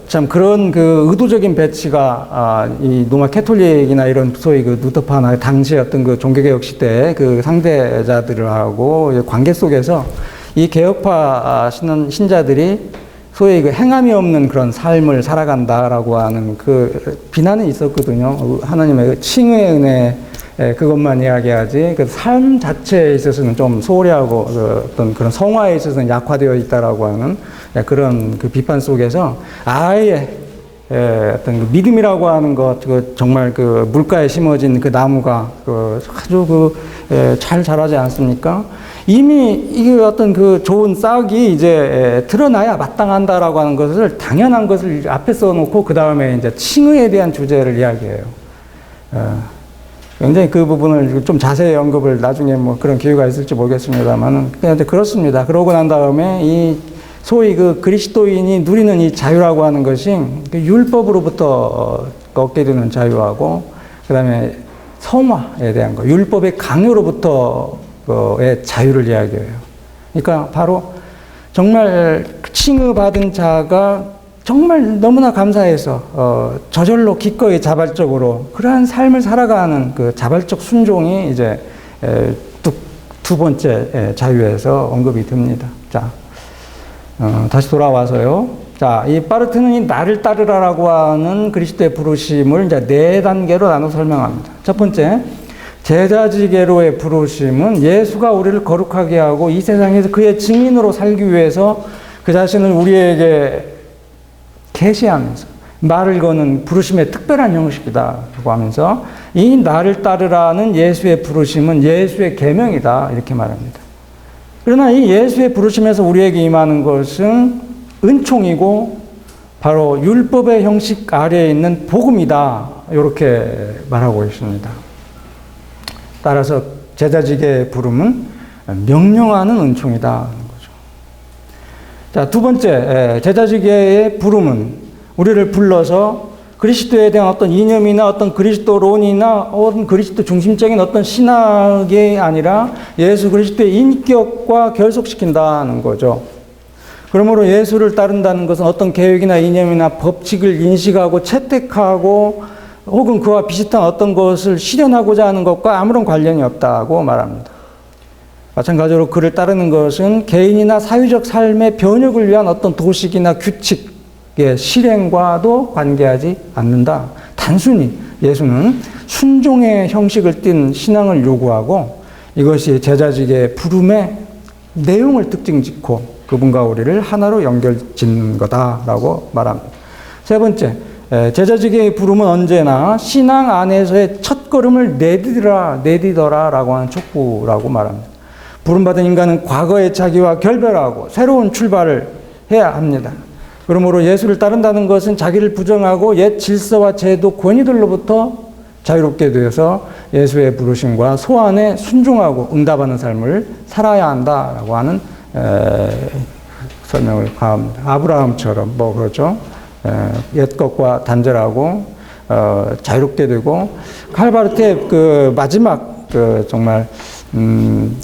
참 그런 그 의도적인 배치가 이 로마 캐톨릭이나 이런 소위 그 루터파나 당시 어떤 그 종교개혁 시대의 그 상대자들하고 관계 속에서 이 개혁파 신자들이 소위 그 행함이 없는 그런 삶을 살아간다라고 하는 그 비난이 있었거든요. 하나님의 칭의의 은혜 그것만 이야기하지 그 삶 자체에 있어서는 좀 소홀히하고 어떤 그런 성화에 있어서는 약화되어 있다라고 하는 그런 그 비판 속에서 아예 어떤 그 믿음이라고 하는 것, 그 정말 그 물가에 심어진 그 나무가 그 아주 잘 자라지 않습니까? 이미 이게 어떤 그 좋은 싹이 이제 드러나야 마땅한다라고 하는 것을 당연한 것을 앞에 써놓고 그 다음에 이제 칭의에 대한 주제를 이야기해요. 굉장히 그 부분을 좀 자세히 언급을 나중에 뭐 그런 기회가 있을지 모르겠습니다만은 그냥 그렇습니다. 그러고 난 다음에 이 소위 그 그리스도인이 누리는 이 자유라고 하는 것이 그 율법으로부터 얻게 되는 자유하고 그 다음에 성화에 대한 거, 율법의 강요로부터의 자유를 이야기해요. 그러니까 바로 정말 칭의받은 자가 정말 너무나 감사해서 저절로 기꺼이 자발적으로 그러한 삶을 살아가는 그 자발적 순종이 이제 두 번째 자유에서 언급이 됩니다. 자, 다시 돌아와서요. 자, 이 파르트는 이 나를 따르라라고 하는 그리스도의 부르심을 이제 네 단계로 나눠 설명합니다. 첫 번째, 제자지게로의 부르심은 예수가 우리를 거룩하게 하고 이 세상에서 그의 증인으로 살기 위해서 그 자신을 우리에게 계시하면서 말을 거는 부르심의 특별한 형식이다라고 하면서 이 나를 따르라는 예수의 부르심은 예수의 계명이다 이렇게 말합니다. 그러나 이 예수의 부르심에서 우리에게 임하는 것은 은총이고 바로 율법의 형식 아래에 있는 복음이다 이렇게 말하고 있습니다. 따라서 제자지게의 부름은 명령하는 은총이다. 자, 두 번째, 제자지게의 부름은 우리를 불러서 그리스도에 대한 어떤 이념이나 어떤 그리스도론이나 어떤 그리스도 중심적인 어떤 신학이 아니라 예수 그리스도의 인격과 결속시킨다는 거죠. 그러므로 예수를 따른다는 것은 어떤 계획이나 이념이나 법칙을 인식하고 채택하고 혹은 그와 비슷한 어떤 것을 실현하고자 하는 것과 아무런 관련이 없다고 말합니다. 마찬가지로 그를 따르는 것은 개인이나 사회적 삶의 변혁을 위한 어떤 도식이나 규칙의 실행과도 관계하지 않는다. 단순히 예수는 순종의 형식을 띈 신앙을 요구하고 이것이 제자직의 부름의 내용을 특징 짓고 그분과 우리를 하나로 연결 짓는 거다라고 말합니다. 세 번째, 제자직의 부름은 언제나 신앙 안에서의 첫걸음을 내디더라라고 하는 촉구라고 말합니다. 부름받은 인간은 과거의 자기와 결별하고 새로운 출발을 해야 합니다. 그러므로 예수를 따른다는 것은 자기를 부정하고 옛 질서와 제도, 권위들로부터 자유롭게 되어서 예수의 부르심과 소환에 순종하고 응답하는 삶을 살아야 한다라고 하는 설명을 가합니다. 아브라함처럼 뭐 그렇죠. 옛 것과 단절하고 자유롭게 되고 칼바르트의 그 마지막 그 정말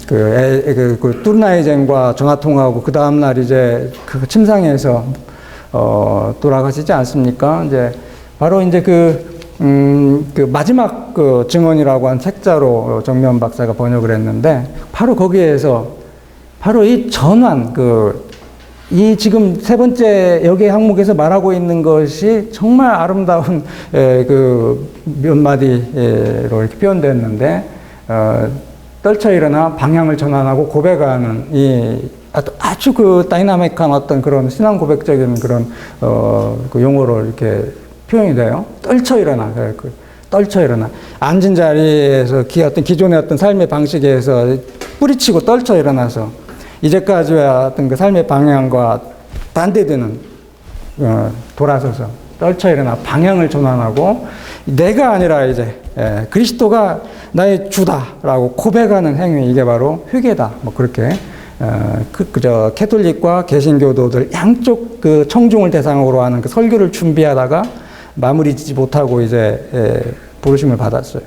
그 뚜르나이젠과 전화통화하고 그 다음날 이제 그 침상에서 돌아가시지 않습니까? 이제 바로 이제 그 마지막 그 증언이라고 한 책자로 정면 박사가 번역을 했는데 바로 거기에서 바로 이 전환 이 지금 세 번째 여기 항목에서 말하고 있는 것이 정말 아름다운 그 몇 마디로 이렇게 표현됐는데 떨쳐 일어나 방향을 전환하고 고백하는 이 아주 그 다이나믹한 어떤 그런 신앙 고백적인 그런 그 용어로 이렇게 표현이 돼요. 떨쳐 일어나. 떨쳐 일어나. 앉은 자리에서 어떤 기존의 어떤 삶의 방식에서 뿌리치고 떨쳐 일어나서 이제까지와 어떤 그 삶의 방향과 반대되는 돌아서서 떨쳐 일어나 방향을 전환하고 내가 아니라 이제 그리스도가 나의 주다라고 고백하는 행위 이게 바로 회개다. 뭐 그렇게 캐톨릭과 개신교도들 양쪽 그 청중을 대상으로 하는 그 설교를 준비하다가 마무리 짓지 못하고 이제 부르심을 받았어요.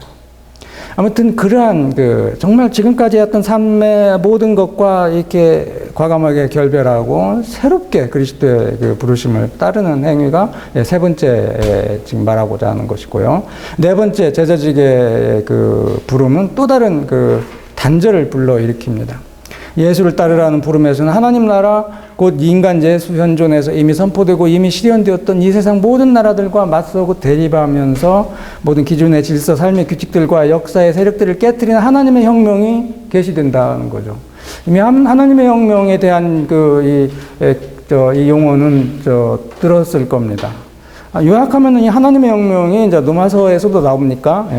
아무튼 그러한 그 정말 지금까지 했던 삶의 모든 것과 이렇게 과감하게 결별하고 새롭게 그리스도의 그 부르심을 따르는 행위가 세 번째 지금 말하고자 하는 것이고요. 네 번째 제자직의 그 부름은 또 다른 그 단절을 불러일으킵니다. 예수를 따르라는 부름에서는 하나님 나라 곧 인간 예수 현존에서 이미 선포되고 이미 실현되었던 이 세상 모든 나라들과 맞서고 대립하면서 모든 기존의 질서, 삶의 규칙들과 역사의 세력들을 깨트리는 하나님의 혁명이 계시된다는 거죠. 이미 하나님의 혁명에 대한 이 용어는 들었을 겁니다. 요약하면 이 하나님의 혁명이 이제 로마서에서도 나옵니까?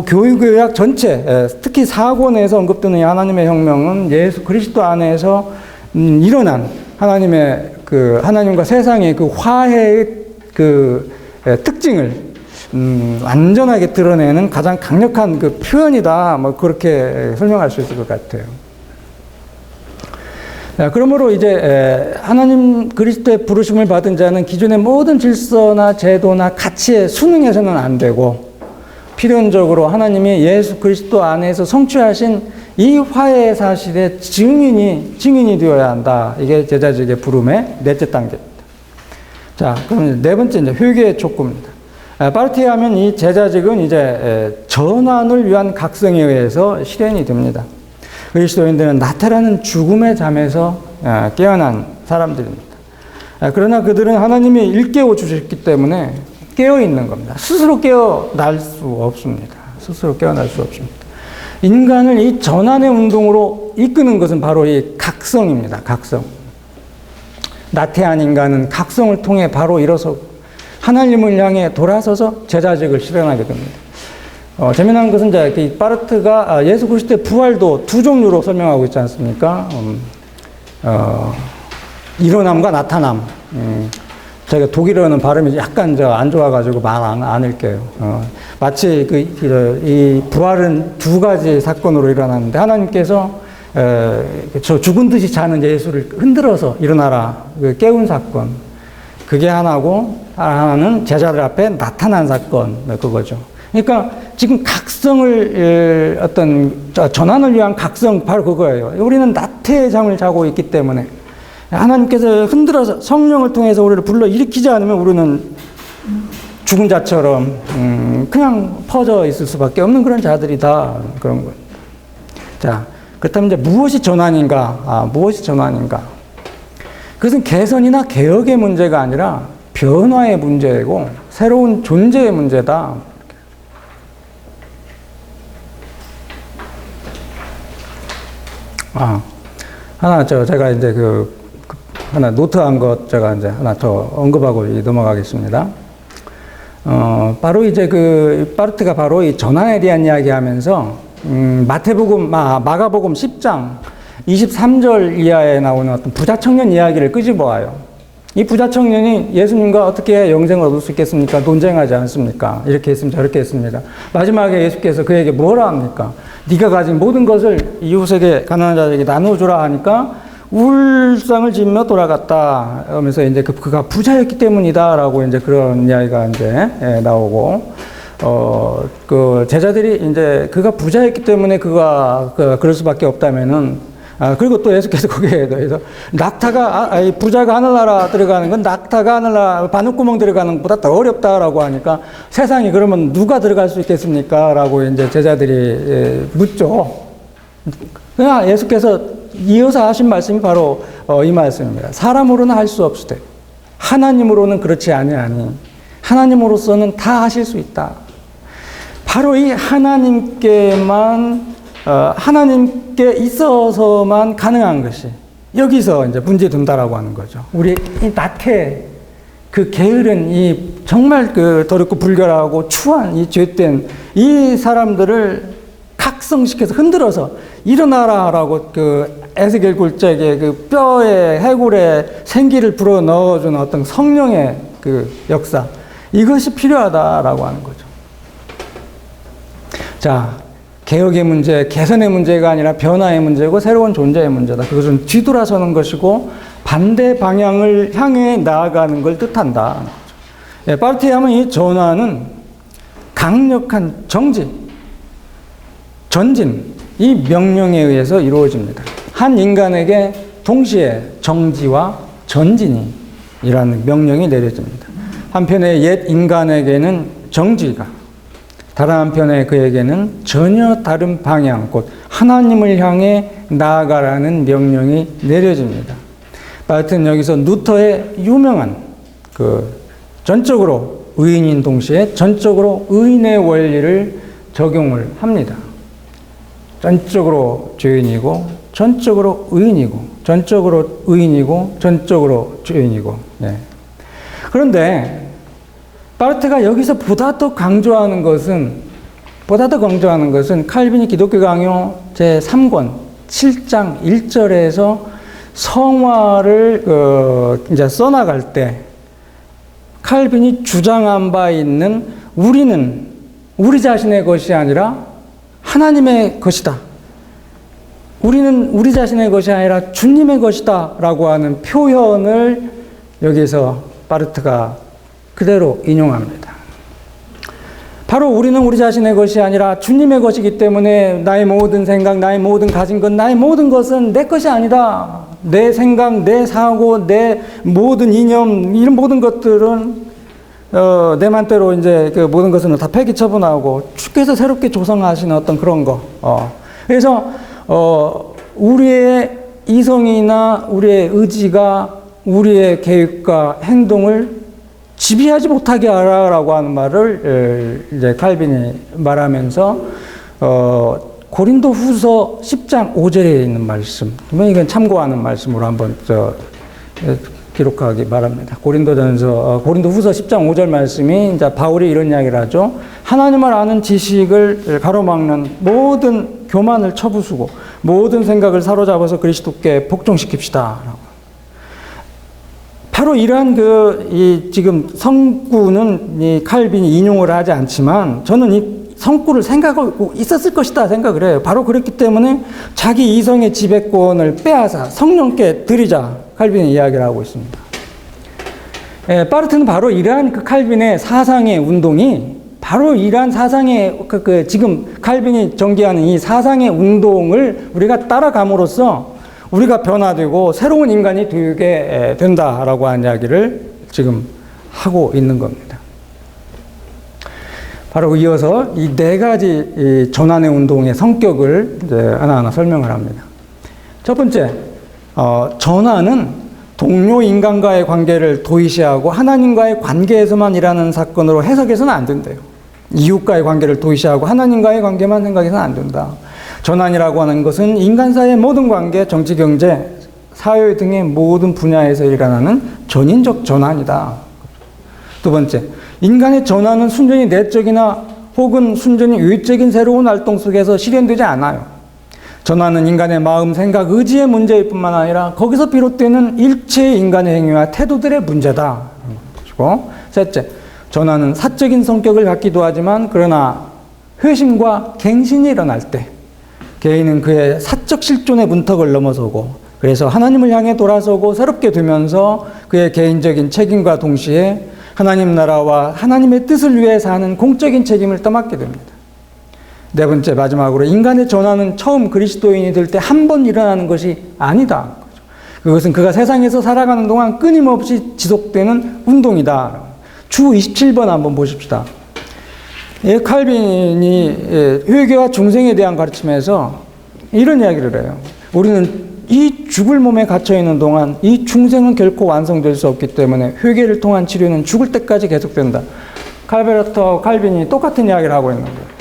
교회학 전체, 특히 4권에서 언급되는 이 하나님의 혁명은 예수 그리스도 안에서 일어난 하나님과 세상의 그 화해의 그 특징을 완전하게 드러내는 가장 강력한 그 표현이다. 뭐 그렇게 설명할 수 있을 것 같아요. 그러므로 이제 하나님 그리스도의 부르심을 받은 자는 기존의 모든 질서나 제도나 가치에 순응해서는 안 되고 필연적으로 하나님이 예수 그리스도 안에서 성취하신 이 화해의 사실의 증인이 되어야 한다. 이게 제자직의 부름의 넷째 단계입니다. 자, 그럼 네 번째 이제 회개의 촉구입니다. 빠르게 하면 이 제자직은 이제 전환을 위한 각성에 의해서 실현이 됩니다. 그리스도인들은 나타나는 죽음의 잠에서 깨어난 사람들입니다. 그러나 그들은 하나님이 일깨워 주셨기 때문에 깨어 있는 겁니다. 스스로 깨어날 수 없습니다. 인간을 이 전환의 운동으로 이끄는 것은 바로 이 각성입니다. 각성. 나태한 인간은 각성을 통해 바로 일어서고 하나님을 향해 돌아서서 제자직을 실현하게 됩니다. 재미난 것은 이제 이 바르트가 예수 그리스도의 부활도 두 종류로 설명하고 있지 않습니까? 일어남과 나타남. 제가 독일어는 발음이 약간 안 좋아가지고 말 안 할게요. 마치 이 부활은 두 가지 사건으로 일어났는데 하나님께서 저 죽은 듯이 자는 예수를 흔들어서 일어나라 깨운 사건. 그게 하나고 하나는 제자들 앞에 나타난 사건 그거죠. 그러니까 지금 각성을 전환을 위한 각성 바로 그거예요. 우리는 나태의 잠을 자고 있기 때문에 하나님께서 흔들어서 성령을 통해서 우리를 불러 일으키지 않으면 우리는 죽은 자처럼 그냥 퍼져 있을 수밖에 없는 그런 자들이다. 그런 거예요. 자, 그렇다면 이제 무엇이 전환인가? 그것은 개선이나 개혁의 문제가 아니라 변화의 문제이고 새로운 존재의 문제다. 제가 이제 하나 노트한 것 제가 이제 하나 더 언급하고 넘어가겠습니다. 바로 이제 바르트가 바로 이 전환에 대한 이야기 하면서, 마가복음 10장 23절 이하에 나오는 어떤 부자 청년 이야기를 끄집어와요. 이 부자 청년이 예수님과 어떻게 영생을 얻을 수 있겠습니까? 논쟁하지 않습니까? 이렇게 했습니다. 저렇게 했습니다. 마지막에 예수께서 그에게 뭐라 합니까? 네가 가진 모든 것을 이웃에게 가난한 자에게 나눠주라 하니까 울상을 지으며 돌아갔다 하면서 이제 그가 부자였기 때문이다라고 이제 그런 이야기가 이제 나오고, 제자들이 이제 그가 부자였기 때문에 그럴 수밖에 없다면은, 그리고 또 예수께서 거기에 대해서 부자가 하늘나라 들어가는 건 낙타가 하늘나라 바늘구멍 들어가는 것보다 더 어렵다라고 하니까 세상이 그러면 누가 들어갈 수 있겠습니까? 라고 이제 제자들이 묻죠. 그러나 예수께서 이어서 하신 말씀이 바로 이 말씀입니다. 사람으로는 할 수 없으되 하나님으로는 그렇지 아니하니 하나님으로서는 다 하실 수 있다. 바로 이 하나님께 있어서만 가능한 것이 여기서 이제 문제 된다라고 하는 거죠. 우리 이 낙태, 게으른 정말 더럽고 불결하고 추한 이 죄된 이 사람들을 각성시켜서 흔들어서 일어나라라고 에스겔 굴짝에 뼈에 해골에 생기를 불어 넣어주는 어떤 성령의 역사, 이것이 필요하다라고 하는 거죠. 자, 개혁의 문제, 개선의 문제가 아니라 변화의 문제고 새로운 존재의 문제다. 그것은 뒤돌아서는 것이고 반대 방향을 향해 나아가는 걸 뜻한다. 예, 파르트에 하면 이 전환은 강력한 정지, 전진, 이 명령에 의해서 이루어집니다. 한 인간에게 동시에 정지와 전진이라는 명령이 내려집니다. 한편에 옛 인간에게는 정지가, 다른 한편에 그에게는 전혀 다른 방향, 곧 하나님을 향해 나아가라는 명령이 내려집니다. 하여튼 여기서 루터의 유명한 전적으로 의인인 동시에 전적으로 의인의 원리를 적용을 합니다. 전적으로 죄인이고 전적으로 의인이고 전적으로 의인이고 전적으로 죄인이고. 네. 그런데 파르트가 여기서 보다 더 강조하는 것은 칼빈이 기독교 강요 제3권 7장 1절에서 성화를 이제 써나갈 때 칼빈이 주장한 바 있는 우리는 우리 자신의 것이 아니라 하나님의 것이다. 우리는 우리 자신의 것이 아니라 주님의 것이다 라고 하는 표현을 여기서 파르트가 그대로 인용합니다. 바로 우리는 우리 자신의 것이 아니라 주님의 것이기 때문에 나의 모든 생각, 나의 모든 가진 것, 나의 모든 것은 내 것이 아니다. 내 생각, 내 사고, 내 모든 이념, 이런 모든 것들은 내 맘대로 이제 그 모든 것은 다 폐기 처분하고 주께서 새롭게 조성하신 어떤 그런 거. 그래서 우리의 이성이나 우리의 의지가 우리의 계획과 행동을 지배하지 못하게 하라라고 하는 말을 이제 칼빈이 말하면서 고린도 후서 10장 5절에 있는 말씀, 이건 참고하는 말씀으로 한번 기록하기 바랍니다. 고린도 후서 10장 5절 말씀이 이제 바울이 이런 이야기를 하죠. 하나님을 아는 지식을 가로막는 모든 교만을 쳐부수고 모든 생각을 사로잡아서 그리스도께 복종시킵시다. 바로 이러한 지금 성구는 이 칼빈이 인용을 하지 않지만 저는 이 성구를 생각하고 있었을 것이다 생각을 해요. 바로 그렇기 때문에 자기 이성의 지배권을 빼앗아 성령께 드리자 칼빈이 이야기를 하고 있습니다. 파르트는 바로 이러한 칼빈의 사상의 운동이 바로 이러한 사상의 지금 칼빈이 전개하는 이 사상의 운동을 우리가 따라감으로써 우리가 변화되고 새로운 인간이 되게 된다라고 하는 이야기를 지금 하고 있는 겁니다. 바로 이어서 이 네 가지 전환의 운동의 성격을 이제 하나하나 설명을 합니다. 첫 번째, 전환은 동료 인간과의 관계를 도의시하고 하나님과의 관계에서만 일하는 사건으로 해석해서는 안 된대요. 이웃과의 관계를 도의시하고 하나님과의 관계만 생각해서는 안 된다. 전환이라고 하는 것은 인간사의 모든 관계, 정치, 경제, 사회 등의 모든 분야에서 일어나는 전인적 전환이다. 두 번째, 인간의 전환은 순전히 내적이나 혹은 순전히 외적인 새로운 활동 속에서 실현되지 않아요. 전환은 인간의 마음, 생각, 의지의 문제일 뿐만 아니라 거기서 비롯되는 일체의 인간의 행위와 태도들의 문제다. 그리고 셋째, 전환은 사적인 성격을 갖기도 하지만 그러나 회심과 갱신이 일어날 때 개인은 그의 사적 실존의 문턱을 넘어서고 그래서 하나님을 향해 돌아서고 새롭게 되면서 그의 개인적인 책임과 동시에 하나님 나라와 하나님의 뜻을 위해 사는 공적인 책임을 떠맡게 됩니다. 네 번째, 마지막으로 인간의 전환은 처음 그리스도인이 될 때 한 번 일어나는 것이 아니다. 그것은 그가 세상에서 살아가는 동안 끊임없이 지속되는 운동이다. 주 27번 한번 보십시다. 칼빈이 회개와 중생에 대한 가르침에서 이런 이야기를 해요. 우리는 이 죽을 몸에 갇혀있는 동안 이 중생은 결코 완성될 수 없기 때문에 회개를 통한 치료는 죽을 때까지 계속된다. 칼빈이 똑같은 이야기를 하고 있는 거예요.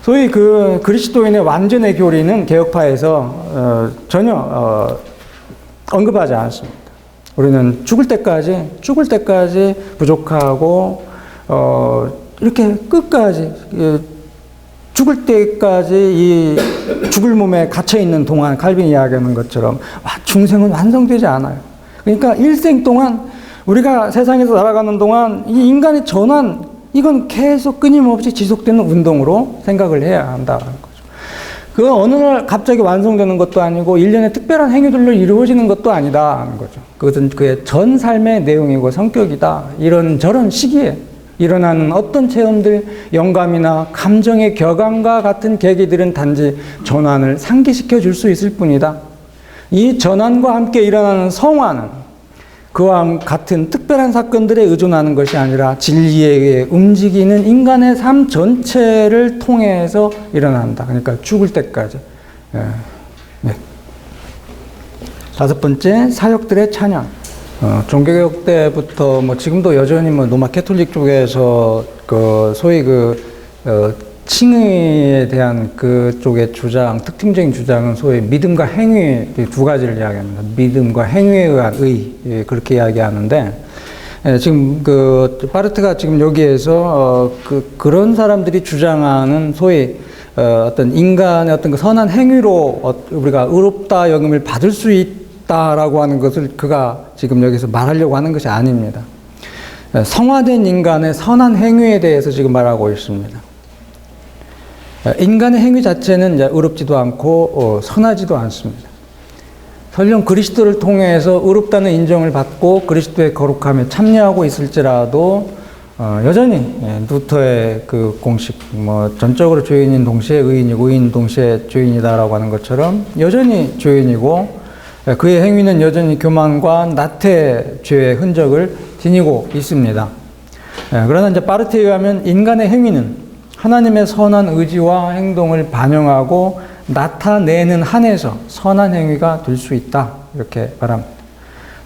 소위 그리스도인의 완전의 교리는 개혁파에서 전혀 언급하지 않습니다. 우리는 죽을 때까지 부족하고 이렇게 끝까지 죽을 때까지 이 죽을 몸에 갇혀 있는 동안 칼빈이 이야기하는 것처럼 중생은 완성되지 않아요. 그러니까 일생 동안 우리가 세상에서 살아가는 동안 이 인간의 전환, 이건 계속 끊임없이 지속되는 운동으로 생각을 해야 한다는 거죠. 그건 어느 날 갑자기 완성되는 것도 아니고 일련의 특별한 행위들로 이루어지는 것도 아니다는 거죠. 그것은 그의 전 삶의 내용이고 성격이다. 이런 저런 시기에 일어나는 어떤 체험들, 영감이나 감정의 격앙과 같은 계기들은 단지 전환을 상기시켜 줄 수 있을 뿐이다. 이 전환과 함께 일어나는 성화는 그와 같은 특별한 사건들에 의존하는 것이 아니라 진리에 의해 움직이는 인간의 삶 전체를 통해서 일어난다. 그러니까 죽을 때까지. 네. 다섯 번째, 사역들의 찬양. 종교개혁 때부터 지금도 여전히 로마 캐톨릭 쪽에서 소위 칭의에 대한 그쪽의 주장, 특징적인 주장은 소위 믿음과 행위 두 가지를 이야기합니다. 믿음과 행위에 의한 의, 그렇게 이야기하는데, 지금 파르트가 지금 여기에서 그런 사람들이 주장하는 소위 어떤 인간의 어떤 선한 행위로 우리가 의롭다 여김을 받을 수 있다라고 하는 것을 그가 지금 여기서 말하려고 하는 것이 아닙니다. 성화된 인간의 선한 행위에 대해서 지금 말하고 있습니다. 인간의 행위 자체는 이제 의롭지도 않고 선하지도 않습니다. 설령 그리스도를 통해서 의롭다는 인정을 받고 그리스도의 거룩함에 참여하고 있을지라도 여전히 루터의 그 공식, 전적으로 죄인인 동시에 의인이고 의인 동시에 죄인이다라고 하는 것처럼 여전히 죄인이고 그의 행위는 여전히 교만과 나태 죄의 흔적을 지니고 있습니다. 그러나 이제 파르트에 의하면 인간의 행위는 하나님의 선한 의지와 행동을 반영하고 나타내는 한에서 선한 행위가 될 수 있다. 이렇게 말합니다.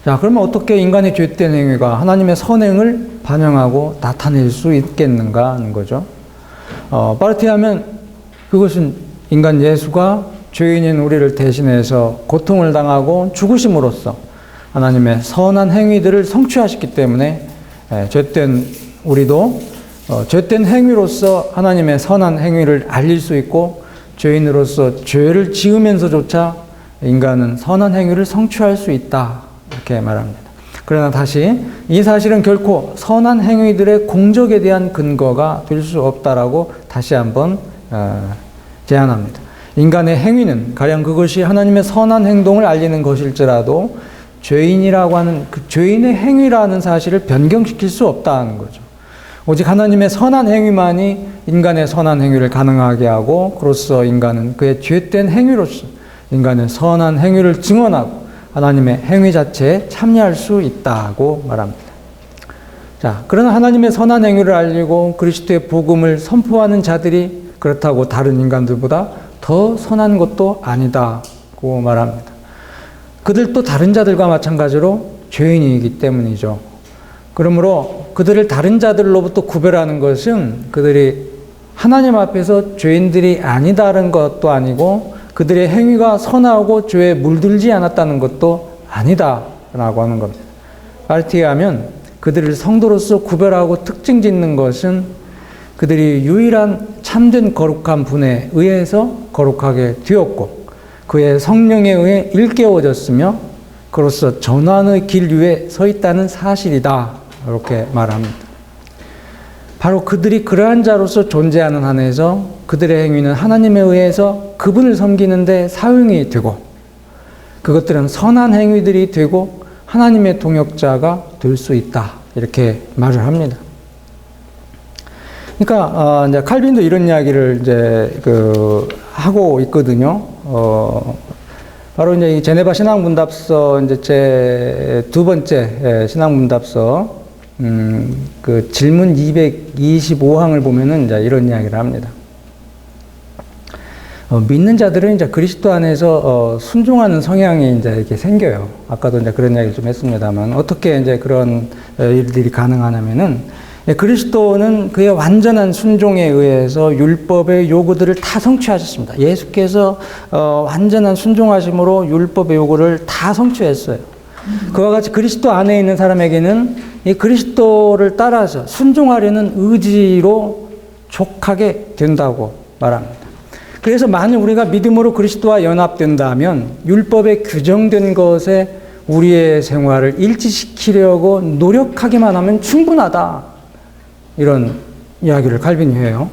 자, 그러면 어떻게 인간의 죄된 행위가 하나님의 선행을 반영하고 나타낼 수 있겠는가 하는 거죠. 파르트에 하면 그것은 인간 예수가 죄인인 우리를 대신해서 고통을 당하고 죽으심으로써 하나님의 선한 행위들을 성취하셨기 때문에 죄된 우리도 죄된 행위로서 하나님의 선한 행위를 알릴 수 있고 죄인으로서 죄를 지으면서조차 인간은 선한 행위를 성취할 수 있다. 이렇게 말합니다. 그러나 다시 이 사실은 결코 선한 행위들의 공적에 대한 근거가 될 수 없다라고 다시 한번 제안합니다. 인간의 행위는 가령 그것이 하나님의 선한 행동을 알리는 것일지라도 죄인이라고 하는 그 죄인의 행위라는 사실을 변경시킬 수 없다는 거죠. 오직 하나님의 선한 행위만이 인간의 선한 행위를 가능하게 하고 그로써 인간은 그의 죄된 행위로서 인간의 선한 행위를 증언하고 하나님의 행위 자체에 참여할 수 있다고 말합니다. 자, 그러나 하나님의 선한 행위를 알리고 그리스도의 복음을 선포하는 자들이 그렇다고 다른 인간들보다 더 선한 것도 아니다고 말합니다. 그들도 다른 자들과 마찬가지로 죄인이기 때문이죠. 그러므로 그들을 다른 자들로부터 구별하는 것은 그들이 하나님 앞에서 죄인들이 아니다는 것도 아니고 그들의 행위가 선하고 죄에 물들지 않았다는 것도 아니다라고 하는 겁니다. 파르트에 하면 그들을 성도로서 구별하고 특징 짓는 것은 그들이 유일한 참된 거룩한 분에 의해서 거룩하게 되었고 그의 성령에 의해 일깨워졌으며 그로써 전환의 길 위에 서 있다는 사실이다. 이렇게 말합니다. 바로 그들이 그러한 자로서 존재하는 한에서 그들의 행위는 하나님에 의해서 그분을 섬기는데 사용이 되고 그것들은 선한 행위들이 되고 하나님의 동역자가 될 수 있다. 이렇게 말을 합니다. 그러니까 이제 칼빈도 이런 이야기를 이제 하고 있거든요. 바로 이제 이 제네바 신앙문답서 이제 제 두 번째 신앙문답서 그 질문 225항을 보면은 이제 이런 이야기를 합니다. 믿는 자들은 이제 그리스도 안에서 순종하는 성향이 이제 이렇게 생겨요. 아까도 이제 그런 이야기를 좀 했습니다만 어떻게 이제 그런 일들이 가능하냐면은 그리스도는 그의 완전한 순종에 의해서 율법의 요구들을 다 성취하셨습니다. 예수께서 완전한 순종하심으로 율법의 요구를 다 성취했어요. 그와 같이 그리스도 안에 있는 사람에게는 이 그리스도를 따라서 순종하려는 의지로 족하게 된다고 말합니다. 그래서 만약 우리가 믿음으로 그리스도와 연합된다면 율법에 규정된 것에 우리의 생활을 일치시키려고 노력하기만 하면 충분하다. 이런 이야기를 칼빈이 해요.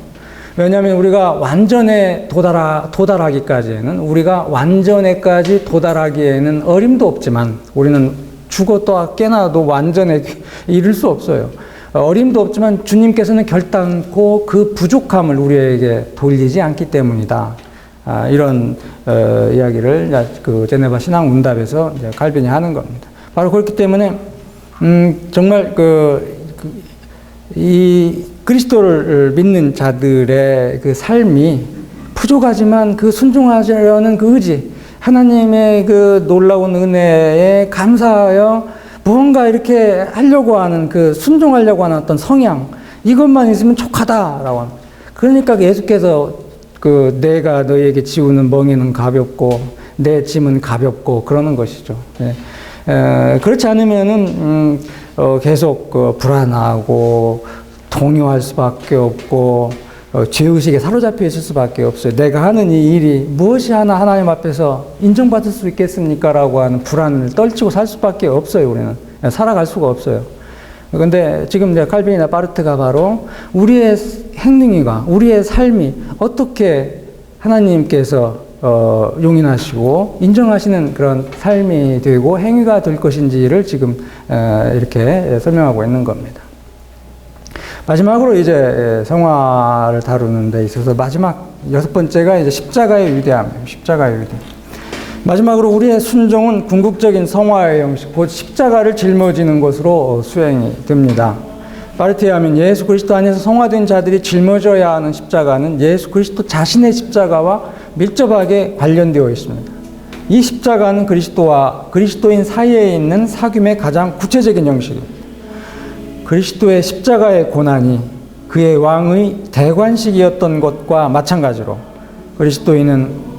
왜냐하면 우리가 완전에 도달하기까지에는, 우리가 완전에까지 도달하기에는 어림도 없지만, 우리는 죽어도 깨나도 완전에 이를 수 없어요. 어림도 없지만 주님께서는 결단코 그 부족함을 우리에게 돌리지 않기 때문이다. 이런 이야기를 그 제네바 신앙문답에서 이제 칼빈이 하는 겁니다. 바로 그렇기 때문에 정말 이 그리스도를 믿는 자들의 그 삶이 부족하지만 그 순종하려는 그 의지, 하나님의 그 놀라운 은혜에 감사하여 무언가 이렇게 하려고 하는 그 순종하려고 하는 어떤 성향, 이것만 있으면 족하다라고 합니다. 그러니까 예수께서 그 내가 너희에게 지우는 멍에는 가볍고 내 짐은 가볍고 그러는 것이죠. 그렇지 않으면은 계속 불안하고 동요할 수밖에 없고 죄의식에 사로잡혀 있을 수밖에 없어요. 내가 하는 이 일이 무엇이 하나 하나님 앞에서 인정받을 수 있겠습니까? 라고 하는 불안을 떨치고 살 수밖에 없어요. 우리는 살아갈 수가 없어요. 그런데 지금 이제 칼빈이나 바르트가 바로 우리의 행동이가, 우리의 삶이 어떻게 하나님께서 용인하시고 인정하시는 그런 삶이 되고 행위가 될 것인지를 지금 이렇게 설명하고 있는 겁니다. 마지막으로 이제 성화를 다루는 데 있어서 마지막 6번째가 이제 십자가의 위대함이에요. 십자가의 위대함. 마지막으로 우리의 순종은 궁극적인 성화의 형식, 곧 십자가를 짊어지는 것으로 수행이 됩니다. 바르트에 하면 예수 그리스도 안에서 성화된 자들이 짊어져야 하는 십자가는 예수 그리스도 자신의 십자가와 밀접하게 관련되어 있습니다. 이 십자가는 그리스도와 그리스도인 사이에 있는 사귐의 가장 구체적인 형식입니다. 그리스도의 십자가의 고난이 그의 왕의 대관식이었던 것과 마찬가지로 그리스도인은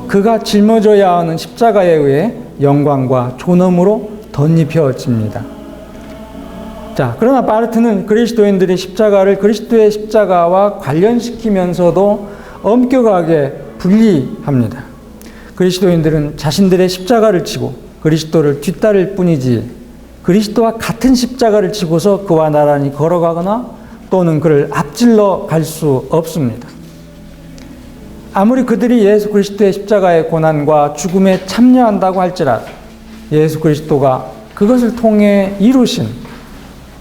그가 짊어져야 하는 십자가에 의해 영광과 존엄으로 덧입혀집니다. 자, 그러나 바르트는 그리스도인들이 십자가를 그리스도의 십자가와 관련시키면서도 엄격하게 분리합니다. 그리스도인들은 자신들의 십자가를 지고 그리스도를 뒤따를 뿐이지 그리스도와 같은 십자가를 지고서 그와 나란히 걸어가거나 또는 그를 앞질러 갈 수 없습니다. 아무리 그들이 예수 그리스도의 십자가의 고난과 죽음에 참여한다고 할지라도 예수 그리스도가 그것을 통해 이루신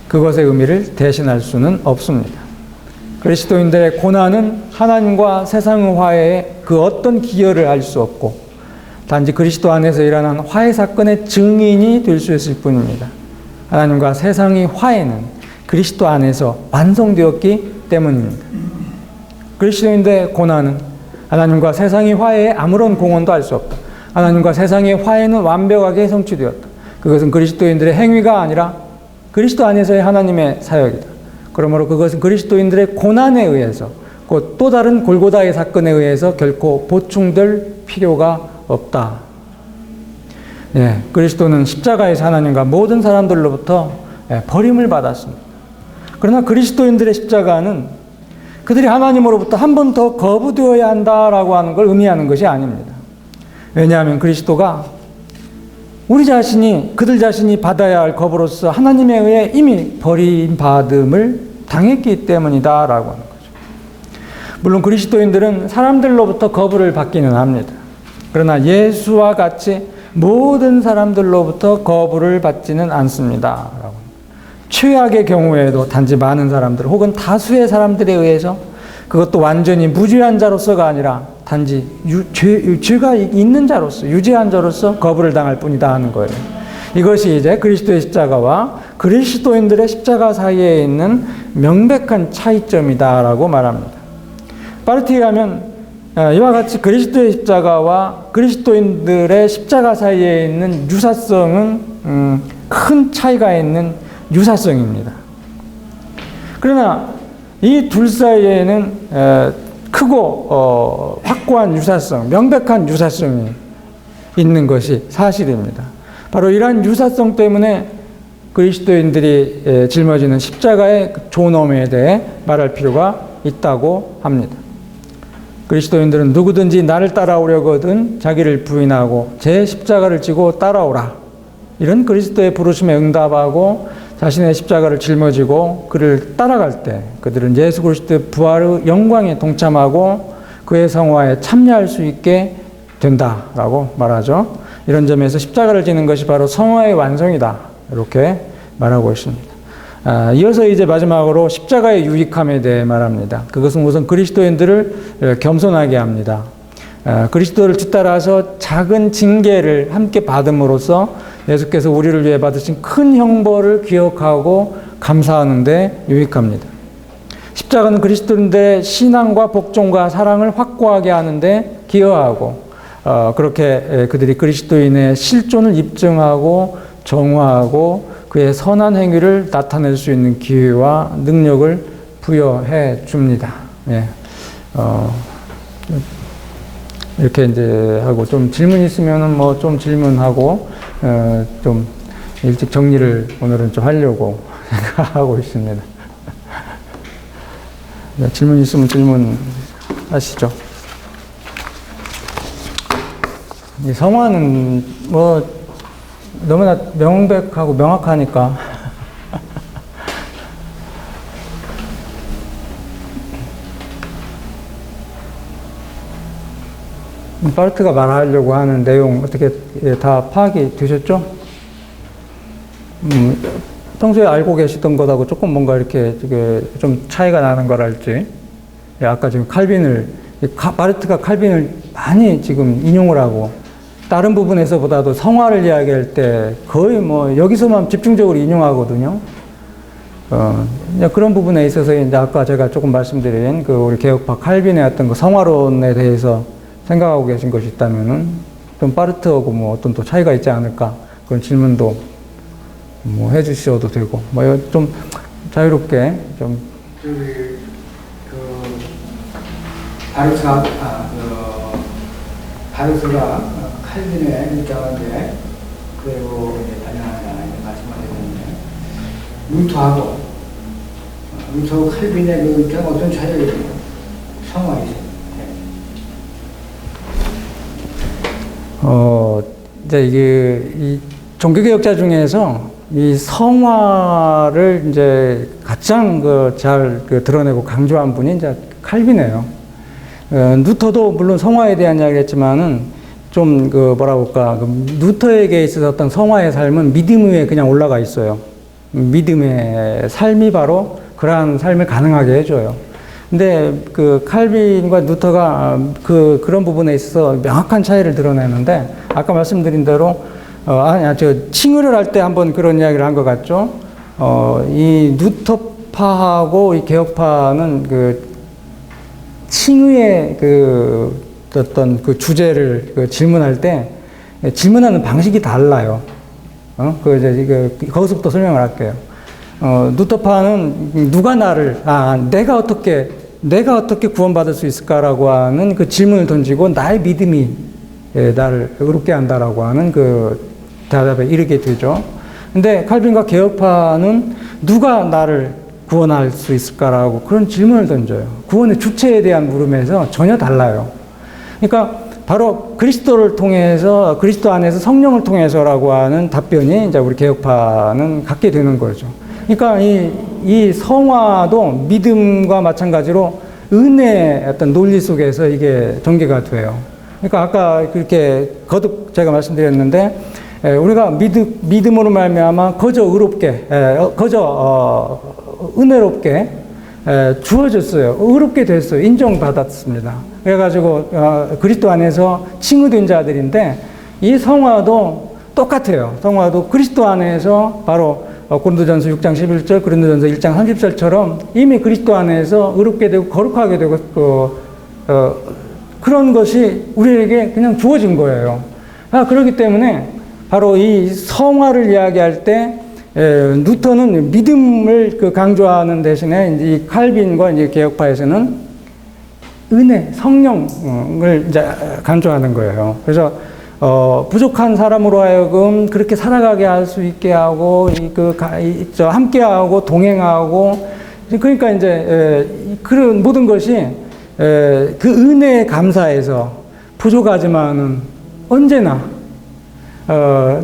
그것의 의미를 대신할 수는 없습니다. 그리스도인들의 고난은 하나님과 세상의 화해에 그 어떤 기여를 할 수 없고 단지 그리스도 안에서 일어난 화해 사건의 증인이 될 수 있을 뿐입니다. 하나님과 세상의 화해는 그리스도 안에서 완성되었기 때문입니다. 그리스도인들의 고난은 하나님과 세상의 화해에 아무런 공헌도 할 수 없다. 하나님과 세상의 화해는 완벽하게 성취되었다. 그것은 그리스도인들의 행위가 아니라 그리스도 안에서의 하나님의 사역이다. 그러므로 그것은 그리스도인들의 고난에 의해서 곧 또 다른 골고다의 사건에 의해서 결코 보충될 필요가 없다. 그리스도는 십자가에서 하나님과 모든 사람들로부터 버림을 받았습니다. 그러나 그리스도인들의 십자가는 그들이 하나님으로부터 한 번 더 거부되어야 한다라고 하는 걸 의미하는 것이 아닙니다. 왜냐하면 그리스도가 그들 자신이 받아야 할 겁으로서 하나님에 의해 이미 버림받음을 당했기 때문이다라고 하는 거죠. 물론 그리스도인들은 사람들로부터 거부를 받기는 합니다. 그러나 예수와 같이 모든 사람들로부터 거부를 받지는 않습니다. 최악의 경우에도 단지 많은 사람들 혹은 다수의 사람들에 의해서 그것도 완전히 무죄한 자로서가 아니라 단지 죄가 있는 자로서 유죄한 자로서 거부를 당할 뿐이다 하는 거예요. 이것이 이제 그리스도의 십자가와 그리스도인들의 십자가 사이에 있는 명백한 차이점이다라고 말합니다. 바르트에 가면 이와 같이 그리스도의 십자가와 그리스도인들의 십자가 사이에 있는 유사성은 큰 차이가 있는 유사성입니다. 그러나 이 둘 사이에는 크고 확고한 유사성, 명백한 유사성이 있는 것이 사실입니다. 바로 이러한 유사성 때문에 그리스도인들이 짊어지는 십자가의 존엄에 대해 말할 필요가 있다고 합니다. 그리스도인들은 누구든지 나를 따라오려거든 자기를 부인하고 제 십자가를 지고 따라오라. 이런 그리스도의 부르심에 응답하고 자신의 십자가를 짊어지고 그를 따라갈 때 그들은 예수 그리스도의 부활의 영광에 동참하고 그의 성화에 참여할 수 있게 된다라고 말하죠. 이런 점에서 십자가를 지는 것이 바로 성화의 완성이다. 이렇게 말하고 있습니다. 이어서 이제 마지막으로 십자가의 유익함에 대해 말합니다. 그것은 우선 그리스도인들을 겸손하게 합니다. 그리스도를 뒤따라서 작은 징계를 함께 받음으로써 예수께서 우리를 위해 받으신 큰 형벌을 기억하고 감사하는 데 유익합니다. 십자가는 그리스도인들의 신앙과 복종과 사랑을 확고하게 하는데 기여하고 그렇게 그들이 그리스도인의 실존을 입증하고 정화하고 그의 선한 행위를 나타낼 수 있는 기회와 능력을 부여해 줍니다. 예. 이렇게 이제 하고 좀 질문 있으면은 뭐 좀 질문하고 좀 일찍 정리를 오늘은 좀 하려고 생각하고 있습니다. 네, 질문 있으면 질문하시죠. 이 성화는 뭐 너무나 명백하고 명확하니까 바르트가 말하려고 하는 내용 어떻게 다 파악이 되셨죠? 평소에 알고 계시던 것하고 조금 뭔가 이렇게 좀 차이가 나는 거랄지. 아까 지금 바르트가 칼빈을 많이 지금 인용을 하고 다른 부분에서보다도 성화를 이야기할 때 거의 뭐 여기서만 집중적으로 인용하거든요. 그런 부분에 있어서 이제 아까 제가 조금 말씀드린 그 우리 개혁파 칼빈의 어떤 그 성화론에 대해서 생각하고 계신 것이 있다면은 좀 바르트하고 뭐 어떤 또 차이가 있지 않을까 그런 질문도 뭐 해주셔도 되고 뭐 좀 자유롭게 좀 바르트가 칼빈의 이렇게 하는데 그리고 이제 반영하냐 말씀을 해주는데 루터하고 칼빈의 그 어떤 차이가 있나요? 성화에 있어요. 이제 이 종교개혁자 중에서 이 성화를 이제 가장 잘 드러내고 강조한 분이 이제 칼빈이에요. 루터도 물론 성화에 대한 이야기를 했지만은 좀 루터에게 있어서 어떤 성화의 삶은 믿음 위에 그냥 올라가 있어요. 믿음의 삶이 바로 그러한 삶을 가능하게 해줘요. 근데 그 칼빈과 루터가 그런 부분에 있어서 명확한 차이를 드러내는데 아까 말씀드린 대로 칭의를 할 때 한번 그런 이야기를 한 것 같죠. 이 루터파하고 이 개혁파는 칭의의 어떤 주제를 질문할 때 질문하는 방식이 달라요. 거기서부터 설명을 할게요. 루터파는 내가 어떻게 구원받을 수 있을까라고 하는 그 질문을 던지고 나의 믿음이 나를 의롭게 한다라고 하는 그 대답에 이르게 되죠. 근데 칼빈과 개혁파는 누가 나를 구원할 수 있을까라고 그런 질문을 던져요. 구원의 주체에 대한 물음에서 전혀 달라요. 그러니까 바로 그리스도를 통해서 그리스도 안에서 성령을 통해서라고 하는 답변이 이제 우리 개혁파는 갖게 되는 거죠. 그러니까 이 성화도 믿음과 마찬가지로 은혜의 어떤 논리 속에서 이게 전개가 돼요. 그러니까 아까 그렇게 거듭 제가 말씀드렸는데 우리가 믿음으로 말미암아 거저 의롭게 은혜롭게 주어졌어요. 의롭게 됐어요. 인정받았습니다. 그래가지고 그리스도 안에서 칭의된 자들인데 이 성화도 똑같아요. 성화도 그리스도 안에서 바로 고린도전서 6장 11절, 고린도전서 1장 30절처럼 이미 그리스도 안에서 의롭게 되고 거룩하게 되고 그런 것이 우리에게 그냥 주어진 거예요. 그렇기 때문에 바로 이 성화를 이야기할 때 루터는 믿음을 강조하는 대신에 이 칼빈과 이제 개혁파에서는 은혜, 성령을 이제 강조하는 거예요. 그래서 부족한 사람으로 하여금 그렇게 살아가게 할 수 있게 하고 함께하고 동행하고 그러니까 이제 그런 모든 것이 그 은혜에 감사해서 부족하지만은 언제나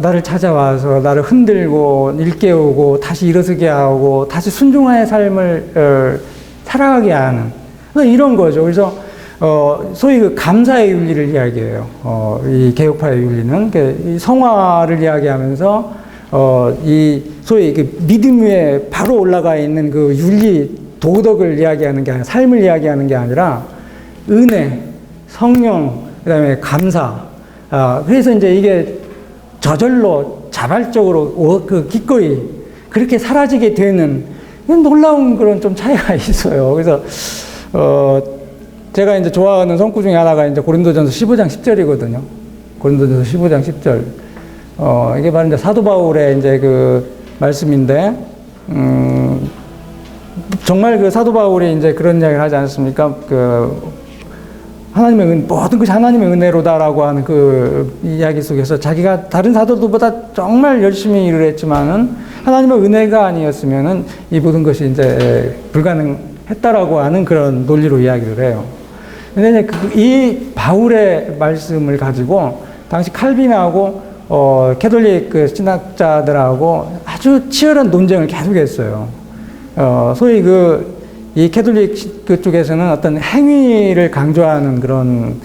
나를 찾아와서 나를 흔들고 일깨우고 다시 일어서게 하고 다시 순종하의 삶을 살아가게 하는 이런 거죠. 그래서 소위 그 감사의 윤리를 이야기해요. 이 개혁파의 윤리는 이 성화를 이야기하면서 이 소위 그 믿음 위에 바로 올라가 있는 그 윤리 도덕을 이야기하는 게 아니라 삶을 이야기하는 게 아니라 은혜, 성령, 그다음에 감사. 그래서 이제 이게 저절로 자발적으로 기꺼이 그렇게 사라지게 되는 놀라운 그런 좀 차이가 있어요. 그래서 제가 이제 좋아하는 성구 중에 하나가 이제 고린도전서 15장 10절이거든요. 고린도전서 15장 10절. 이게 바로 이제 사도 바울의 이제 그 말씀인데, 정말 그 사도 바울이 이제 그런 이야기를 하지 않습니까? 모든 것이 하나님의 은혜로다라고 하는 그 이야기 속에서 자기가 다른 사도들보다 정말 열심히 일을 했지만은 하나님의 은혜가 아니었으면은 이 모든 것이 이제 불가능했다라고 하는 그런 논리로 이야기를 해요. 근데 이제 이 바울의 말씀을 가지고 당시 칼빈하고 캐톨릭 그 신학자들하고 아주 치열한 논쟁을 계속했어요. 소위 이 캐톨릭 그쪽에서는 어떤 행위를 강조하는 그런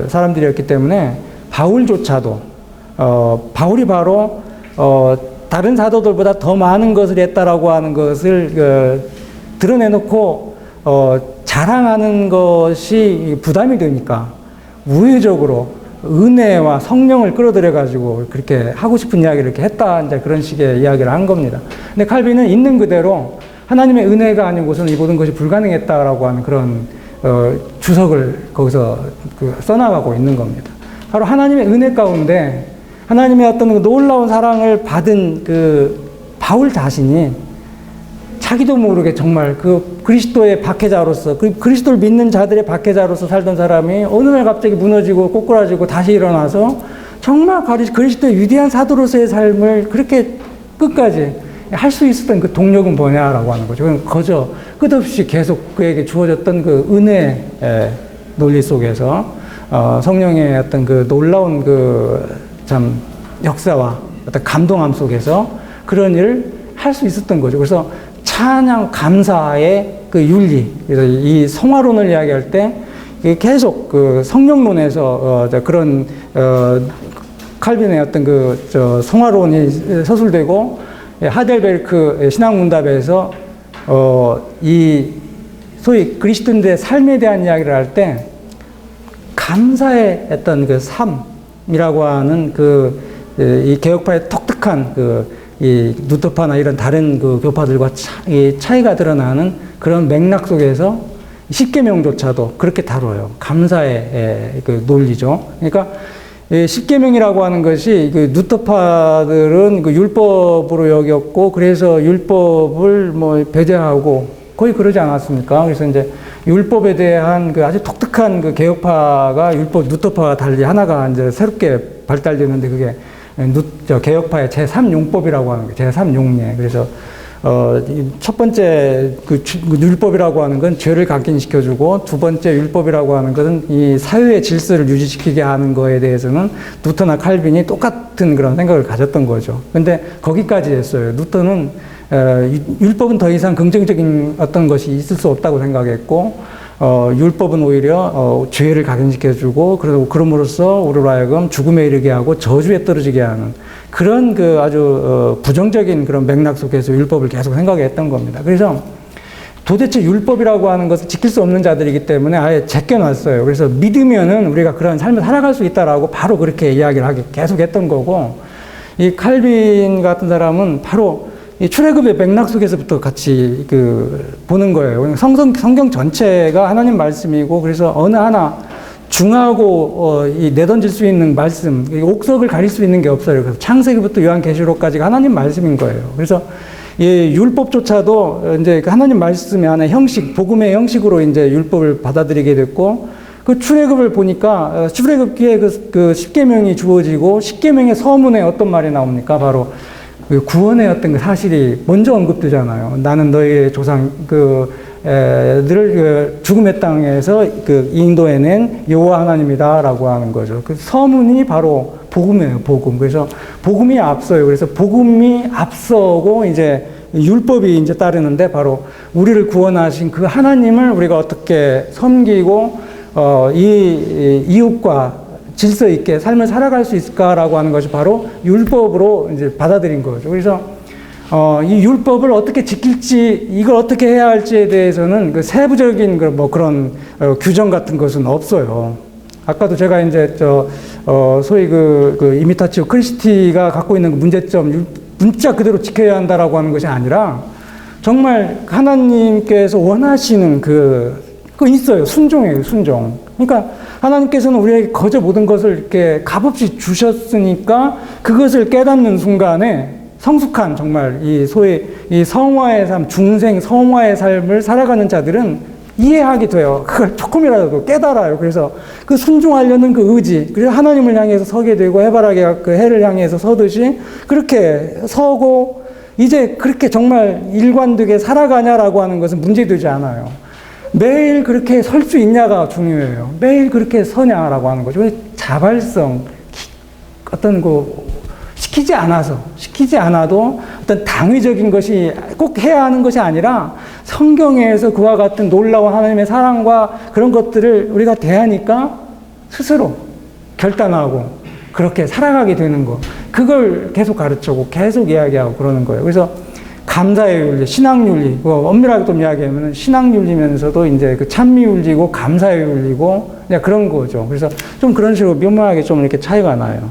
사람들이었기 때문에 바울조차도 바울이 바로 다른 사도들보다 더 많은 것을 했다라고 하는 것을 드러내놓고 자랑하는 것이 부담이 되니까 우회적으로 은혜와 성령을 끌어들여 가지고 그렇게 하고 싶은 이야기를 이렇게 했다, 이제 그런 식의 이야기를 한 겁니다. 근데 칼빈은 있는 그대로 하나님의 은혜가 아니고서는 이 모든 것이 불가능했다라고 하는 그런 주석을 거기서 써나가고 있는 겁니다. 바로 하나님의 은혜 가운데 하나님의 어떤 놀라운 사랑을 받은 바울 자신이 자기도 모르게 정말 그리스도의 박해자로서, 그리스도를 믿는 자들의 박해자로서 살던 사람이 어느 날 갑자기 무너지고 꼬꾸라지고 다시 일어나서 정말 그리스도의 위대한 사도로서의 삶을 그렇게 끝까지 할 수 있었던 그 동력은 뭐냐라고 하는 거죠. 그저 끝없이 계속 그에게 주어졌던 그 은혜의 논리 속에서 성령의 어떤 그 놀라운 참 역사와 어떤 감동함 속에서 그런 일을 할 수 있었던 거죠. 그래서 찬양 감사의 그 윤리, 그래서 이 성화론을 이야기할 때 계속 성령론에서 그런 칼빈의 어떤 성화론이 서술되고, 하델베르크 신학문답에서 이 소위 그리스도인들의 삶에 대한 이야기를 할 때 감사의 어떤 삶이라고 하는 이 개혁파의 독특한 이 누터파나 이런 다른 교파들과 차이가 드러나는 그런 맥락 속에서 십계명조차도 그렇게 다뤄요. 감사의 논리죠. 그러니까 십계명이라고 하는 것이 누터파들은 율법으로 여겼고, 그래서 율법을 배제하고 거의 그러지 않았습니까? 그래서 이제 율법에 대한 아주 독특한 개혁파가 누터파와 달리 하나가 이제 새롭게 발달되는데, 그게 개혁파의 제3용법이라고 하는 거예요. 제3용례. 그래서 첫 번째 율법이라고 하는 건 죄를 각인시켜주고, 두 번째 율법이라고 하는 것은 이 사회의 질서를 유지시키게 하는 거에 대해서는 누터나 칼빈이 똑같은 그런 생각을 가졌던 거죠. 근데 거기까지 했어요. 누터는 율법은 더 이상 긍정적인 어떤 것이 있을 수 없다고 생각했고, 율법은 오히려 죄를 각인시켜주고, 그럼으로써 우리로 하여금 죽음에 이르게 하고 저주에 떨어지게 하는 그런 아주 부정적인 그런 맥락 속에서 율법을 계속 생각했던 겁니다. 그래서 도대체 율법이라고 하는 것을 지킬 수 없는 자들이기 때문에 아예 제껴놨어요. 그래서 믿으면은 우리가 그런 삶을 살아갈 수 있다라고 바로 그렇게 이야기를 계속 했던 거고, 이 칼빈 같은 사람은 바로 이 출애굽의 맥락 속에서부터 같이 보는 거예요. 성경 전체가 하나님 말씀이고, 그래서 어느 하나 중하고 내던질 수 있는 말씀, 옥석을 가릴 수 있는 게 없어요. 그래서 창세기부터 요한계시록까지가 하나님 말씀인 거예요. 그래서 이 율법조차도 이제 하나님 말씀의 하나의 형식, 복음의 형식으로 이제 율법을 받아들이게 됐고, 출애굽을 보니까 출애굽기에 십계명이 주어지고, 십계명의 서문에 어떤 말이 나옵니까? 바로 구원의 어떤 사실이 먼저 언급되잖아요. 나는 너희의 조상 늘 죽음의 땅에서 인도해낸 여호와 하나님이다라고 하는 거죠. 그 서문이 바로 복음이에요, 복음. 그래서 복음이 앞서요. 그래서 복음이 앞서고 이제 율법이 이제 따르는데 바로 우리를 구원하신 그 하나님을 우리가 어떻게 섬기고 이 이웃과 질서 있게 삶을 살아갈 수 있을까라고 하는 것이 바로 율법으로 이제 받아들인 거죠. 그래서 이 율법을 어떻게 지킬지, 이걸 어떻게 해야 할지에 대해서는 그 세부적인 그런 규정 같은 것은 없어요. 아까도 제가 이제 소위 그 이미타치오 크리스티가 갖고 있는 그 문제점, 문자 그대로 지켜야 한다라고 하는 것이 아니라 정말 하나님께서 원하시는 그 있어요. 순종이에요, 순종. 그러니까 하나님께서는 우리에게 거저 모든 것을 이렇게 값없이 주셨으니까 그것을 깨닫는 순간에 성숙한 정말 이 소위 이 성화의 삶, 중생 성화의 삶을 살아가는 자들은 이해하게 돼요. 그걸 조금이라도 깨달아요. 그래서 그 순종하려는 그 의지, 그래서 하나님을 향해서 서게 되고 해바라기가 그 해를 향해서 서듯이 그렇게 서고 이제 그렇게 정말 일관되게 살아가냐라고 하는 것은 문제되지 않아요. 매일 그렇게 설 수 있냐가 중요해요. 매일 그렇게 서냐라고 하는 거죠. 자발성, 어떤 시키지 않아도 어떤 당위적인 것이 꼭 해야 하는 것이 아니라 성경에서 그와 같은 놀라운 하나님의 사랑과 그런 것들을 우리가 대하니까 스스로 결단하고 그렇게 살아가게 되는 거. 그걸 계속 가르치고 계속 이야기하고 그러는 거예요. 그래서 감사의 윤리, 신앙윤리, 엄밀하게 좀 이야기하면 신앙윤리면서도 이제 그 찬미윤리고 감사의 윤리고 그냥 그런 거죠. 그래서 좀 그런 식으로 미묘하게 좀 이렇게 차이가 나요.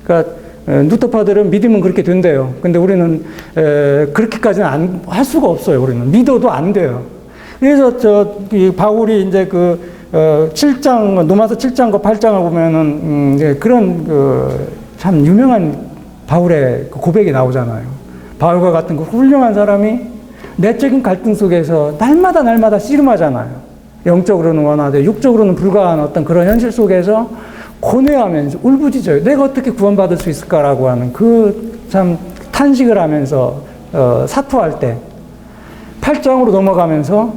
그러니까 누터파들은 믿으면 그렇게 된대요. 근데 우리는 그렇게까지는 할 수가 없어요. 우리는 믿어도 안 돼요. 그래서 이 바울이 이제 7장 로마서 7장과 8장을 보면은 이제 그런 참 유명한 바울의 고백이 나오잖아요. 바울과 같은 그 훌륭한 사람이 내적인 갈등 속에서 날마다 씨름하잖아요. 영적으로는 원하되 육적으로는 불가한 어떤 그런 현실 속에서 고뇌하면서 울부짖어요. 내가 어떻게 구원받을 수 있을까라고 하는 참 탄식을 하면서 사투할 때 8장으로 넘어가면서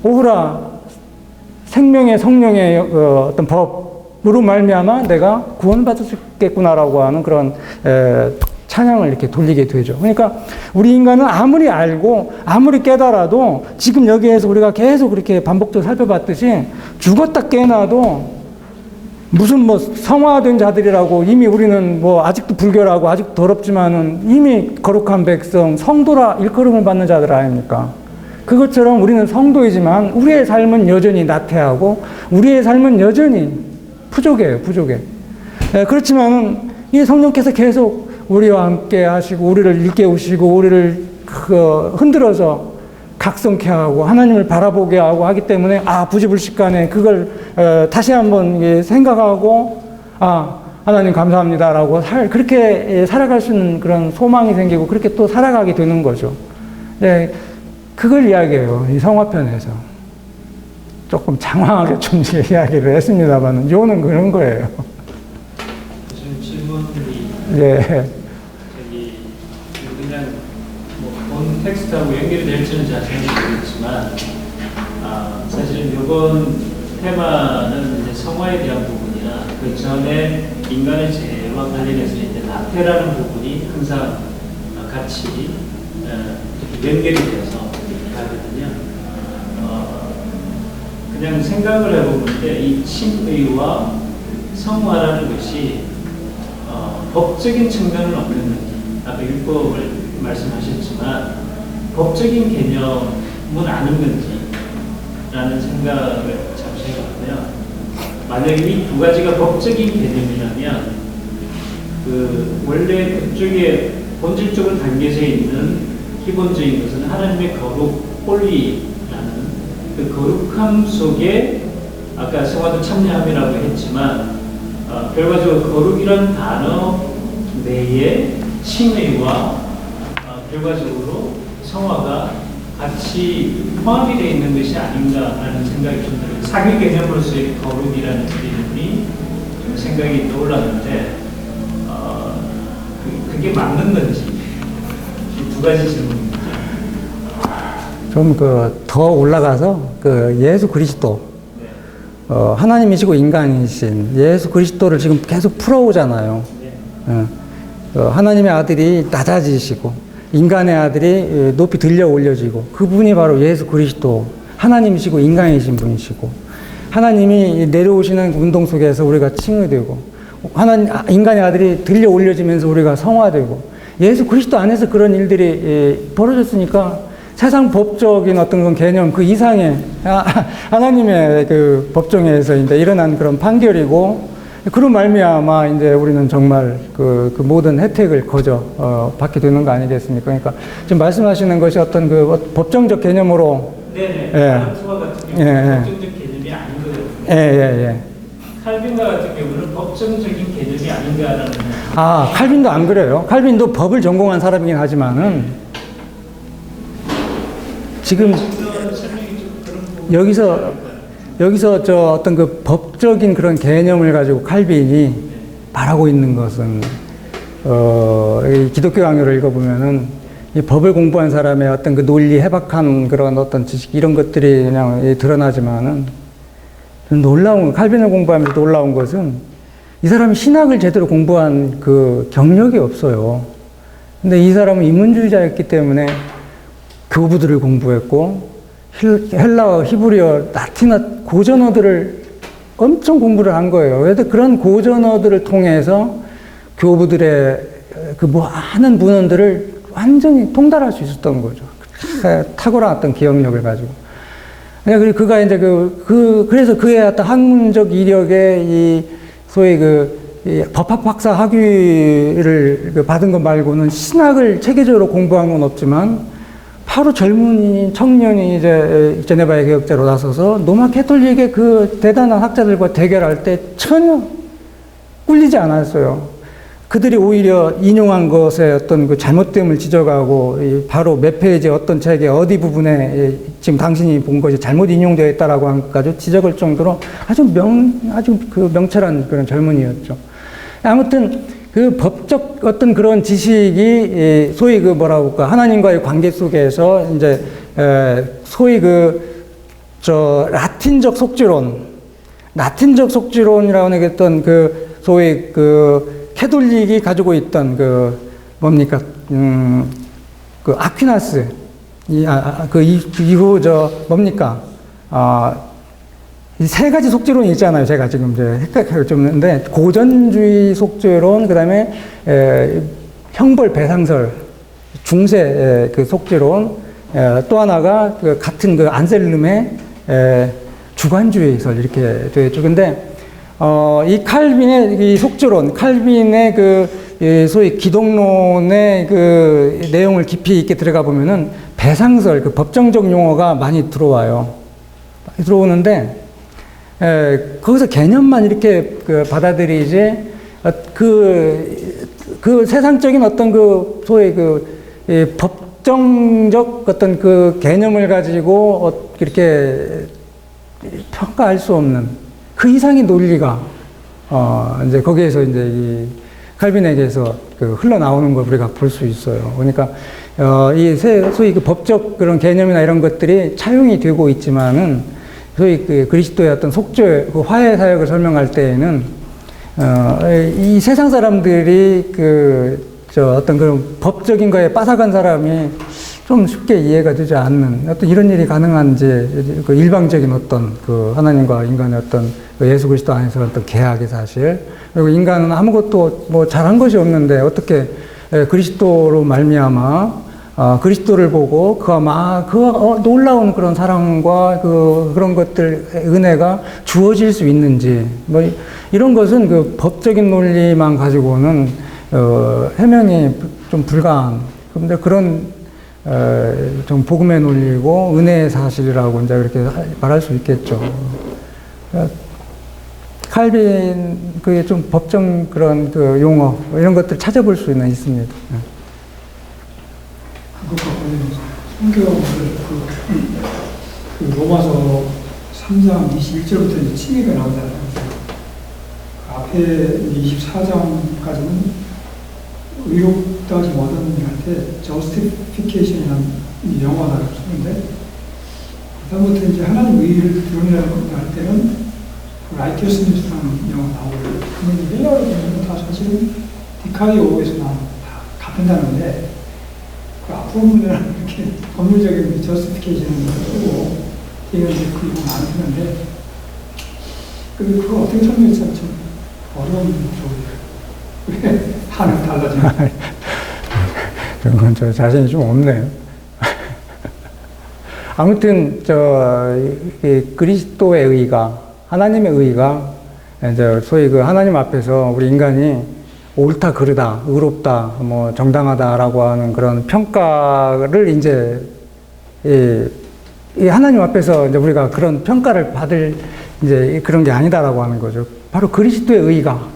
오라 생명의 성령의 어떤 법으로 말미암아 내가 구원받을 수 있겠구나라고 하는 그런 찬양을 이렇게 돌리게 되죠. 그러니까 우리 인간은 아무리 알고 아무리 깨달아도 지금 여기에서 우리가 계속 그렇게 반복적으로 살펴봤듯이 죽었다 깨어나도 무슨 성화된 자들이라고 이미 우리는 아직도 불교라고 아직도 더럽지만은 이미 거룩한 백성 성도라 일컬음을 받는 자들 아닙니까? 그것처럼 우리는 성도이지만 우리의 삶은 여전히 나태하고 우리의 삶은 여전히 부족해요. 그렇지만은 이 성령께서 계속 우리와 함께 하시고 우리를 일깨우시고 우리를 흔들어서 각성케 하고 하나님을 바라보게 하고 하기 때문에 부지불식간에 그걸 다시 한번 생각하고 하나님 감사합니다라고 그렇게 살아갈 수 있는 그런 소망이 생기고 그렇게 또 살아가게 되는 거죠. 네, 그걸 이야기해요. 이 성화편에서. 조금 장황하게 좀 이야기를 했습니다만 요는 그런 거예요. 예. 그냥 본 텍스트하고 연결이 될지는 자세히 모르겠지만, 사실은 이번 테마는 이제 성화에 대한 부분이나 그 전에 인간의 죄와 관련해서 이제 나태라는 부분이 항상 같이 연결이 돼서 가거든요. 그냥 생각을 해보는데 이 칭의와 성화라는 것이 법적인 측면은 없는지, 아까 율법을 말씀하셨지만 법적인 개념은 아닌 건지라는 생각을 잠시 해봤고요. 만약에 이 두 가지가 법적인 개념이라면 원래 그쪽에 본질적으로 담겨져 있는 기본적인 것은 하나님의 거룩, 홀리라는 그 거룩함 속에 아까 성화도 참여함이라고 했지만 결과적으로 거룩이라는 단어 내에 칭의와 결과적으로 성화가 같이 포함이 되어 있는 것이 아닌가라는 생각이 좀 들어요. 사교 개념으로서의 거룩이라는 개념이 좀 생각이 떠올랐는데 그게 맞는 건지 이 두 가지 질문입니다. 좀 더 올라가서 예수 그리스도 하나님이시고 인간이신 예수 그리스도를 지금 계속 풀어오잖아요. 하나님의 아들이 낮아지시고 인간의 아들이 높이 들려 올려지고 그분이 바로 예수 그리스도 하나님이시고 인간이신 분이시고 하나님이 내려오시는 운동 속에서 우리가 칭의되고 인간의 아들이 들려 올려지면서 우리가 성화되고 예수 그리스도 안에서 그런 일들이 벌어졌으니까 세상 법적인 어떤 그런 개념 그 이상의 하나님의 그 법정에서 이제 일어난 그런 판결이고 그런 말미암아 이제 우리는 정말 그 모든 혜택을 거저 받게 되는 거 아니겠습니까? 그러니까 지금 말씀하시는 것이 어떤 그 법정적 개념으로 네네. 예. 수화 같은 경우는 법정적 개념이 아닌 거예요. 칼빈과 같은 경우는 법정적인 개념이 아닌가라는. 칼빈도 안 그래요. 칼빈도 법을 전공한 사람이긴 하지만은 지금 여기서 저 어떤 그 법적인 그런 개념을 가지고 칼빈이 말하고 있는 것은 이 기독교 강요를 읽어보면은 이 법을 공부한 사람의 어떤 그 논리 해박한 그런 어떤 지식 이런 것들이 그냥 드러나지만은 놀라운 칼빈을 공부하면서 놀라운 것은 이 사람이 신학을 제대로 공부한 그 경력이 없어요. 근데 이 사람은 인문주의자였기 때문에 교부들을 공부했고 헬라어, 히브리어, 라틴어 고전어들을 엄청 공부를 한 거예요. 그래서 그런 고전어들을 통해서 교부들의 그 많은 문헌들을 완전히 통달할 수 있었던 거죠. 탁월한 어떤 기억력을 가지고. 그리고 그가 이제 그래서 그의 어떤 학문적 이력에 이 소위 이 법학 박사 학위를 받은 것 말고는 신학을 체계적으로 공부한 건 없지만 바로 청년이 이제 제네바의 개혁자로 나서서 로마 캐톨릭의 그 대단한 학자들과 대결할 때 전혀 꿀리지 않았어요. 그들이 오히려 인용한 것에 어떤 그 잘못됨을 지적하고 바로 몇 페이지 어떤 책의 어디 부분에 지금 당신이 본 것이 잘못 인용되어 있다라고 한 것까지 지적할 정도로 아주 명철한 그런 젊은이였죠. 아무튼 그 법적 어떤 그런 지식이 소위 하나님과의 관계 속에서 이제 소위 라틴적 속죄론이라고 했던 그 소위 캐톨릭이 가지고 있던 아퀴나스 이후 이 세 가지 속죄론이 있잖아요. 제가 지금 헷갈려 좀 있는데 고전주의 속죄론, 그다음에 형벌 배상설 중세 그 속죄론, 또 하나가 같은 안셀름의 주관주의설 이렇게 되어 있죠. 근데 이 칼빈의 이 속죄론, 칼빈의 소위 기독론의 내용을 깊이 있게 들어가 보면은 배상설, 법정적 용어가 많이 들어오는데, 거기서 개념만 이렇게 받아들이지, 세상적인 어떤 소위 법정적 어떤 개념을 가지고 이렇게 평가할 수 없는 그 이상의 논리가, 이제 거기에서 이제 이 칼빈에게서 흘러나오는 걸 우리가 볼 수 있어요. 그러니까, 소위 법적 그런 개념이나 이런 것들이 차용이 되고 있지만은, 소위 그리스도의 어떤 속죄, 화해 사역을 설명할 때에는, 이 세상 사람들이 어떤 그런 법적인 거에 빠삭한 사람이 좀 쉽게 이해가 되지 않는 어떤 이런 일이 가능한지, 일방적인 어떤 하나님과 인간의 어떤 예수 그리스도 안에서 어떤 계약의 사실, 그리고 인간은 아무것도 잘한 것이 없는데 어떻게 그리스도로 말미암아 그리스도를 보고 그와 놀라운 그런 사랑과 그런 것들 은혜가 주어질 수 있는지, 이런 것은 법적인 논리만 가지고는 해명이 좀 불가한, 근데 그런 좀 복음의 논리고 은혜의 사실이라고 이제 그렇게 말할 수 있겠죠. 칼빈 그게 좀 법정 그런 용어 이런 것들 찾아볼 수는 있습니다. 그것과 관련해서 성경을 로마서 3장 21절부터 이제 칭의가 나오잖아요. 앞에 24장까지는 의롭다지 못하는 이한테 justification이라는 영어를 쓰는데, 그다음부터 이제 하나님 의를 드러내라고 할 때는 라이티어스니스라는 영화 나오고요. 그러면 헬라어 보면 다 사실은 디카이오에서 나온 다 같은 단어인데 그 앞부분에는 이렇게 법률적인 저스티피케이션을 쓰고 이건 이제 그 이거 많이 쓰는데 그거 어떻게 설명했어요? 좀 어려운 쪽이에요. 왜 하는 달라지나? 그런 건 저 자신이 좀 없네요. 아무튼 이 그리스도의 의가, 하나님의 의가 이제 소위 그 하나님 앞에서 우리 인간이 옳다, 그르다, 의롭다, 뭐 정당하다라고 하는 그런 평가를 이제 이 하나님 앞에서 이제 우리가 그런 평가를 받을 이제 그런 게 아니다라고 하는 거죠. 바로 그리스도의 의가.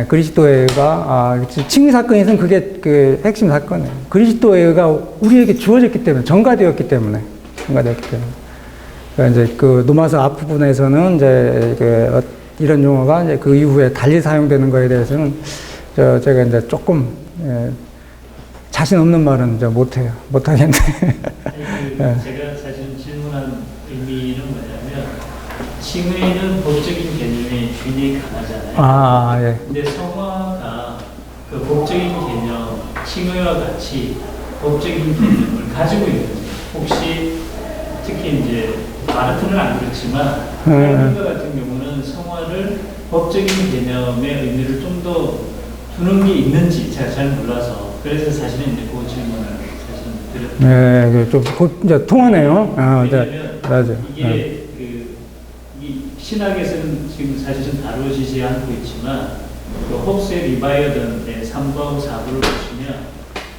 그리스도의 의가, 칭의 사건에서는 그게 그 핵심 사건이에요. 그리스도의 의가 우리에게 주어졌기 때문에, 전가되었기 때문에. 그러니까 이제 그 노마서 앞부분에서는 이제 이런 용어가 이제 그 이후에 달리 사용되는 거에 대해서는 제가 이제 조금, 자신 없는 말은 이제 못해요. 못하겠네. 제가 사실 질문한 의미는 뭐냐면, 칭의는 법적인 개념이 굉장히 강하잖아요. 예. 근데 성화가 그 법적인 개념, 칭의와 같이 법적인 개념을 가지고 있는지, 혹시 특히 이제 마르트는 안 그렇지만 칼빈과 같은 경우는 성화를 법적인 개념의 의미를 좀 더 두는 게 있는지 제가 잘 몰라서 그래서 사실은 이제 그 질문을 사실 드렸습니다. 네, 좀 이제 통하네요. 왜냐하면 맞아요. 이게 이 신학에서는 지금 사실은 다루어지지 않고 있지만 그 홉스의 리바이어던의 3부하고 4부를 보시면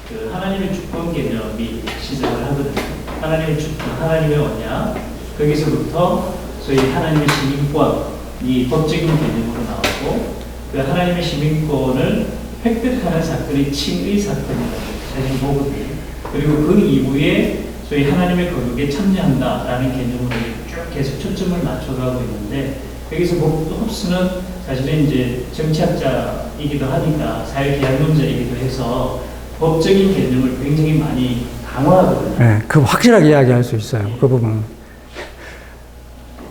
그 하나님의 주권 개념이 시작을 하거든요. 하나님의 주권, 하나님의 언약, 거기서부터 소위 하나님의 시민권이 법적인 개념으로 나오고 그 하나님의 시민권을 획득하는 사건이 칭의 사건이라고 사실 보거든요. 그리고 그 이후에 소위 하나님의 거룩에 참여한다라는 개념으로 쭉 계속 초점을 맞춰가고 있는데 여기서 홉스는 사실은 이제 정치학자이기도 하니까 사회계약론자이기도 해서 법적인 개념을 굉장히 많이 강화하거든요. 네, 그 확실하게 이야기할 수 있어요. 그 부분.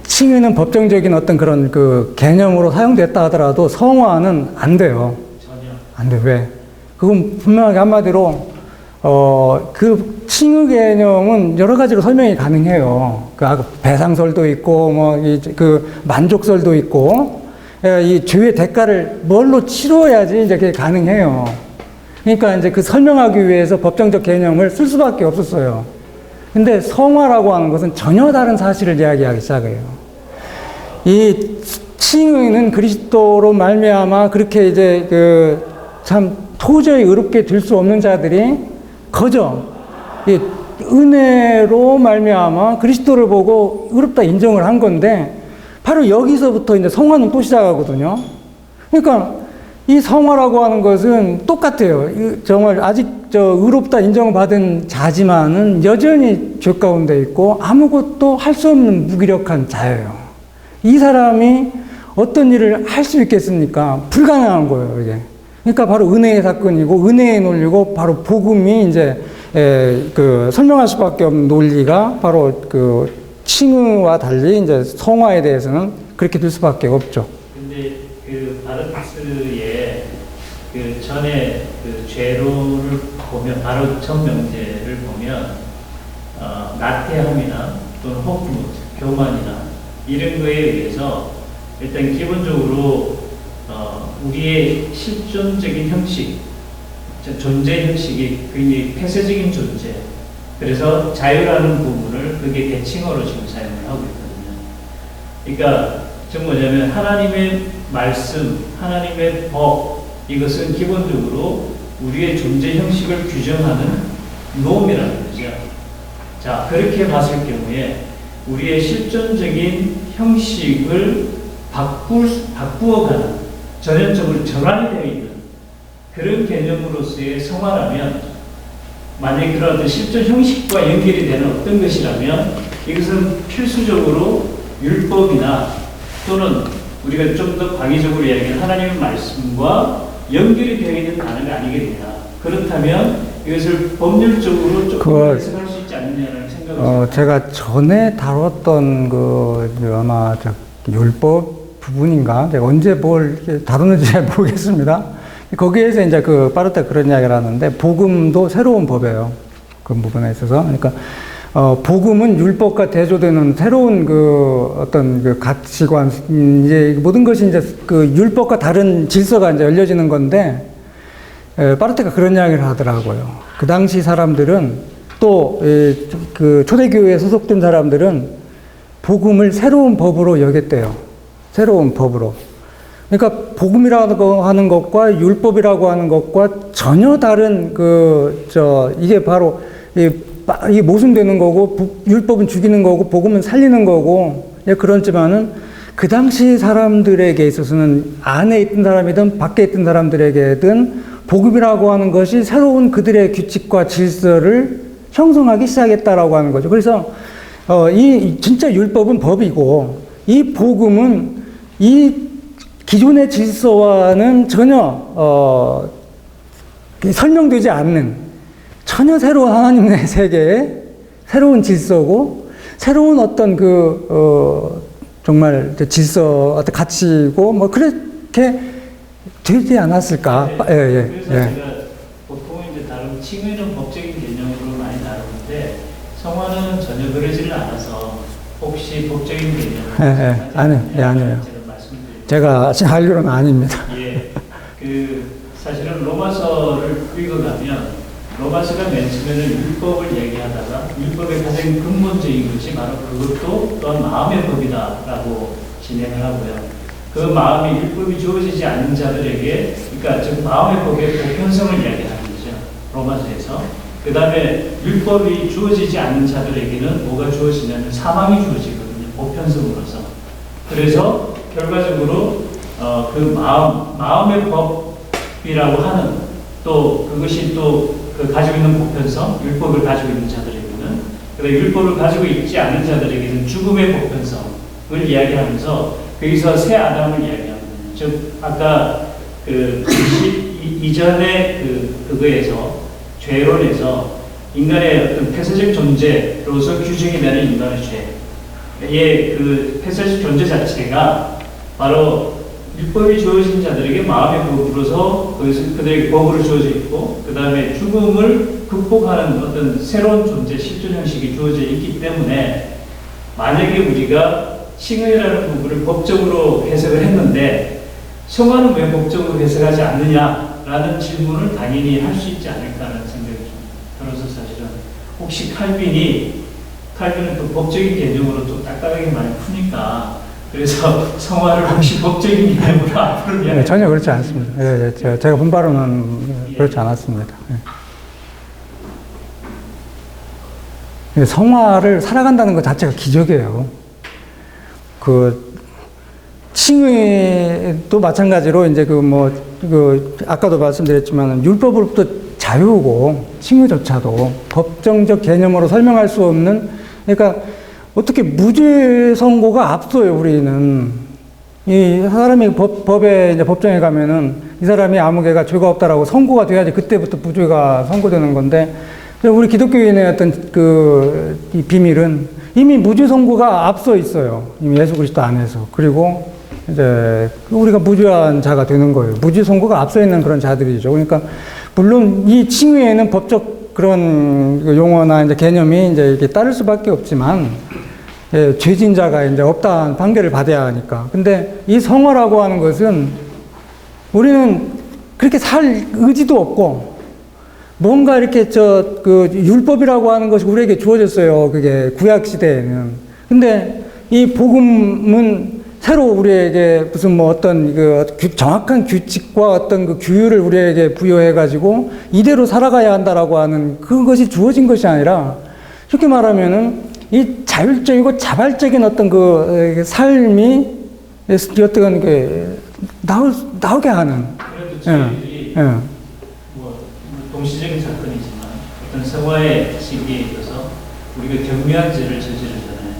칭의는 법정적인 어떤 그런 그 개념으로 사용됐다 하더라도 성화는 안 돼요. 전혀. 안 돼. 왜? 그건 분명하게 한마디로 그 칭의 개념은 여러 가지로 설명이 가능해요. 그 배상설도 있고 그 만족설도 있고 이 죄의 대가를 뭘로 치러야지 이제 그게 가능해요. 그러니까 이제 그 설명하기 위해서 법정적 개념을 쓸 수밖에 없었어요. 근데 성화라고 하는 것은 전혀 다른 사실을 이야기하기 시작해요. 이 칭의는 그리스도로 말미암아 그렇게 이제 참 도저히 의롭게 될 수 없는 자들이 거저 이 은혜로 말미암아 그리스도를 보고 의롭다 인정을 한 건데 바로 여기서부터 이제 성화는 또 시작하거든요. 그러니까 이 성화라고 하는 것은 똑같아요. 정말 아직 의롭다 인정받은 자지만은 여전히 죄 가운데 있고 아무것도 할 수 없는 무기력한 자예요. 이 사람이 어떤 일을 할 수 있겠습니까? 불가능한 거예요, 이게. 그러니까 바로 은혜의 사건이고 은혜의 논리고 바로 복음이 이제 설명할 수밖에 없는 논리가 바로 그 칭의와 달리 이제 성화에 대해서는 그렇게 될 수밖에 없죠. 근데 그 바르트스의 그 전에 그 죄로를 보면 바로 첫 명제를 보면 나태함이나 또는 혹무, 교만이나 이런 거에 의해서 일단 기본적으로 우리의 실존적인 형식, 존재 형식이 굉장히 폐쇄적인 존재. 그래서 자유라는 부분을 그게 대칭어로 지금 사용을 하고 있거든요. 그러니까 즉 뭐냐면 하나님의 말씀, 하나님의 법 이것은 기본적으로 우리의 존재 형식을 규정하는 노음이라는 거죠. 자, 그렇게 봤을 경우에 우리의 실존적인 형식을 바꾸어가는 전형적으로 전환이 되어 있는 그런 개념으로서의 성화라면 만약에 그런 어떤 실존 형식과 연결이 되는 어떤 것이라면 이것은 필수적으로 율법이나 또는 우리가 좀 더 광의적으로 이야기하는 하나님의 말씀과 연결이 되어 있는 단어가 아니겠느냐. 그렇다면 이것을 법률적으로 조금 해석할 수 있지 않느냐라는 생각을 제가 전에 다뤘던 아마 율법 부분인가? 제가 언제 뭘 이렇게 다루는지 잘 모르겠습니다. 거기에서 이제 그 파르테가 그런 이야기를 하는데, 복음도 새로운 법이에요. 그 부분에 있어서. 그러니까, 복음은 율법과 대조되는 새로운 그 어떤 그 가치관, 이제 모든 것이 이제 그 율법과 다른 질서가 이제 열려지는 건데, 파르테가 그런 이야기를 하더라고요. 그 당시 사람들은 또, 그 초대교회에 소속된 사람들은 복음을 새로운 법으로 여겼대요. 새로운 법으로. 그러니까 복음이라고 하는 것과 율법이라고 하는 것과 전혀 다른 이게 바로 이게 모순되는 거고, 율법은 죽이는 거고, 복음은 살리는 거고, 그렇지만은 그 당시 사람들에게 있어서는 안에 있던 사람이든 밖에 있던 사람들에게든 복음이라고 하는 것이 새로운 그들의 규칙과 질서를 형성하기 시작했다라고 하는 거죠. 그래서 이 진짜 율법은 법이고, 이 복음은 이 기존의 질서와는 전혀 설명되지 않는 전혀 새로운 하나님의 세계의 새로운 질서고, 새로운 어떤 정말 질서, 어떤 가치고, 뭐 그렇게 되지 않았을까? 그래서 제가 보통 이제 다른 칭의는 법적인 개념으로 많이 다루는데, 성화는 전혀 그러지를 않아서 혹시 법적인 개념을 아니에요. 제가 제가 알기로는 아닙니다. 예, 사실은 로마서를 읽어가면 로마서가 맨 처음에는 율법을 얘기하다가 율법의 가장 근본적인 것이 바로 그것도 또한 마음의 법이다라고 진행을 하고요. 그 마음이 율법이 주어지지 않는 자들에게, 그러니까 즉 마음의 법의 보편성을 이야기하는 거죠. 로마서에서. 그 다음에 율법이 주어지지 않는 자들에게는 뭐가 주어지냐면 사망이 주어지거든요. 보편성으로서. 그래서 결과적으로 그 마음의 법이라고 하는, 또 그것이 또 그 가지고 있는 보편성, 율법을 가지고 있는 자들에게는, 그다음에 율법을 가지고 있지 않는 자들에게는 죽음의 보편성을 이야기하면서 거기서 새 아담을 이야기합니다. 즉 아까 이전의 그거에서 죄론에서 인간의 어떤 폐쇄적 존재로서 규정이 되는 인간의 죄의 그 폐쇄적 존재 자체가 바로 율법이 주어진 자들에게 마음의 법으로서 그들에게 법으로 주어져 있고, 그 다음에 죽음을 극복하는 어떤 새로운 존재, 실존 형식이 주어져 있기 때문에, 만약에 우리가 칭의라는 부분을 법적으로 해석을 했는데 성화는 왜 법적으로 해석하지 않느냐라는 질문을 당연히 할 수 있지 않을까라는 생각이 좀 들어서, 사실은 혹시 칼빈은 또 법적인 개념으로 좀 딱딱하게 많이 푸니까, 그래서 성화를 혹시 법적인 개념으로 앞으로 네, 전혀 그렇지 않습니다. 제가 본 바로는 그렇지 않았습니다. 성화를 살아간다는 것 자체가 기적이에요. 칭의도 마찬가지로 이제 아까도 말씀드렸지만 율법으로부터 자유고, 칭의조차도 법정적 개념으로 설명할 수 없는, 그러니까 어떻게 무죄 선고가 앞서요, 우리는. 이 사람이 법에, 이제 법정에 가면은 이 사람이 아무 개가 죄가 없다라고 선고가 돼야지 그때부터 무죄가 선고되는 건데, 우리 기독교인의 어떤 이 비밀은 이미 무죄 선고가 앞서 있어요. 이미 예수 그리스도 안에서. 그리고 이제 우리가 무죄한 자가 되는 거예요. 무죄 선고가 앞서 있는 그런 자들이죠. 그러니까 물론 이 칭의에는 법적 그런 용어나 이제 개념이 이제 이렇게 따를 수밖에 없지만, 죄진자가 이제 없다는 판결을 받아야 하니까. 근데 이 성화라고 하는 것은 우리는 그렇게 살 의지도 없고, 뭔가 이렇게 율법이라고 하는 것이 우리에게 주어졌어요. 그게 구약시대에는. 근데 이 복음은 새로 우리에게 무슨 어떤 정확한 규칙과 어떤 그 규율을 우리에게 부여해가지고 이대로 살아가야 한다라고 하는 그것이 주어진 것이 아니라, 쉽게 말하면은 이 자율적이고 자발적인 어떤 삶이 어떤 나오게 하는. 그래도 저희들이 동시적인 사건이지만 어떤 성화의 시기에 있어서 우리가 경미한 죄를 저지르잖아요.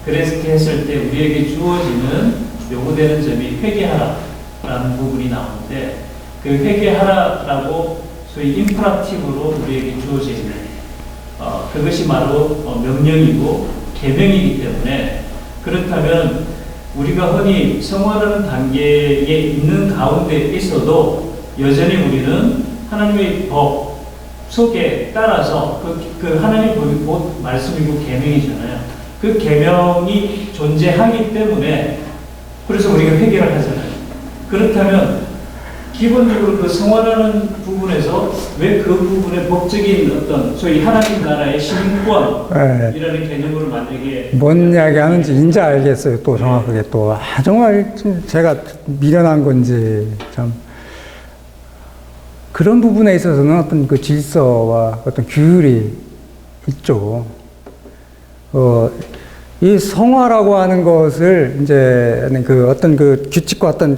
그래서 했을 때 우리에게 주어지는 요구되는 점이 회개하라라는 부분이 나오는데, 그 회개하라라고 소위 임퍼라티브로 우리에게 주어져 있는 그것이 바로 명령이고 계명이기 때문에, 그렇다면 우리가 흔히 성화라는 단계에 있는 가운데 있어도 여전히 우리는 하나님의 법 속에 따라서 그 하나님의 법이 곧 말씀이고 계명이잖아요. 그 계명이 존재하기 때문에 그래서 우리가 회개를 하잖아요. 그렇다면 기본적으로 그 성화라는 부분에서 왜 그 부분의 법적인 어떤 소위 하나님 나라의 시민권이라는 개념으로 만들게 뭔 이야기 하는지 이제 알겠어요. 또 정확하게 또. 정말 제가 미련한 건지 참. 그런 부분에 있어서는 어떤 그 질서와 어떤 규율이 있죠. 이 성화라고 하는 것을 이제 그 어떤 그 규칙과 어떤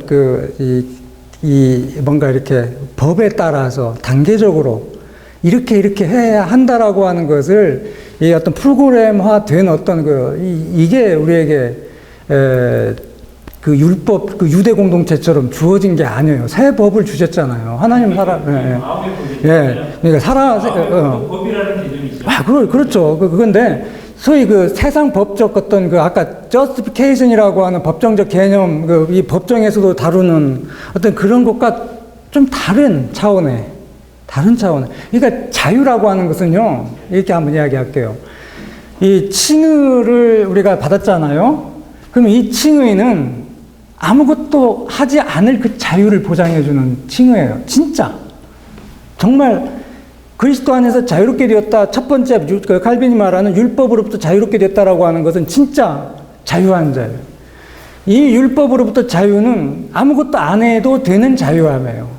이 뭔가 이렇게 법에 따라서 단계적으로 이렇게 해야 한다라고 하는 것을 이 어떤 프로그램화된 어떤 이게 우리에게 그 율법, 그 유대 공동체처럼 주어진 게 아니에요. 새 법을 주셨잖아요. 하나님 마음의 법이 그러니까 법이라는 개념이죠. 그렇죠. 그건데 소위 그 세상 법적 어떤 그 아까 justification이라고 하는 법정적 개념, 이 법정에서도 다루는 어떤 그런 것과 좀 다른 차원의. 그러니까 자유라고 하는 것은요, 이렇게 한번 이야기할게요. 이 칭의를 우리가 받았잖아요. 그럼 이 칭의는 아무것도 하지 않을 그 자유를 보장해주는 칭의예요. 진짜. 정말 그리스도 안에서 자유롭게 되었다. 첫 번째 칼빈이 말하는 율법으로부터 자유롭게 됐다라고 하는 것은 진짜 자유한 자예요. 이 율법으로부터 자유는 아무것도 안 해도 되는 자유함이에요.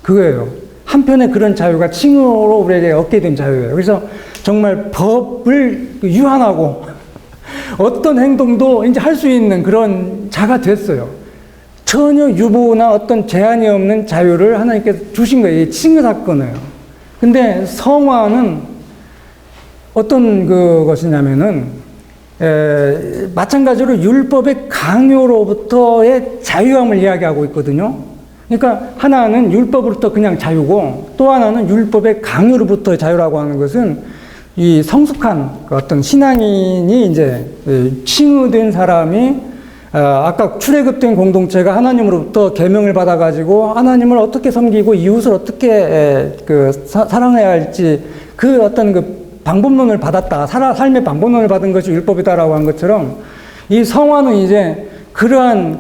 그거예요. 한편의 그런 자유가 칭의로 우리에게 얻게 된 자유예요. 그래서 정말 법을 유한하고 어떤 행동도 이제 할 수 있는 그런 자가 됐어요. 전혀 유보나 어떤 제한이 없는 자유를 하나님께서 주신 거예요. 이 칭의 사건이에요. 근데 성화는 어떤 것이냐면은, 마찬가지로 율법의 강요로부터의 자유함을 이야기하고 있거든요. 그러니까 하나는 율법으로부터 그냥 자유고 또 하나는 율법의 강요로부터의 자유라고 하는 것은 이 성숙한 어떤 신앙인이 이제 칭의된 사람이 아까 출애굽된 공동체가 하나님으로부터 계명을 받아가지고 하나님을 어떻게 섬기고 이웃을 어떻게 사랑해야 할지 그 어떤 그 방법론을 받았다. 삶의 방법론을 받은 것이 율법이다라고 한 것처럼 이 성화는 이제 그러한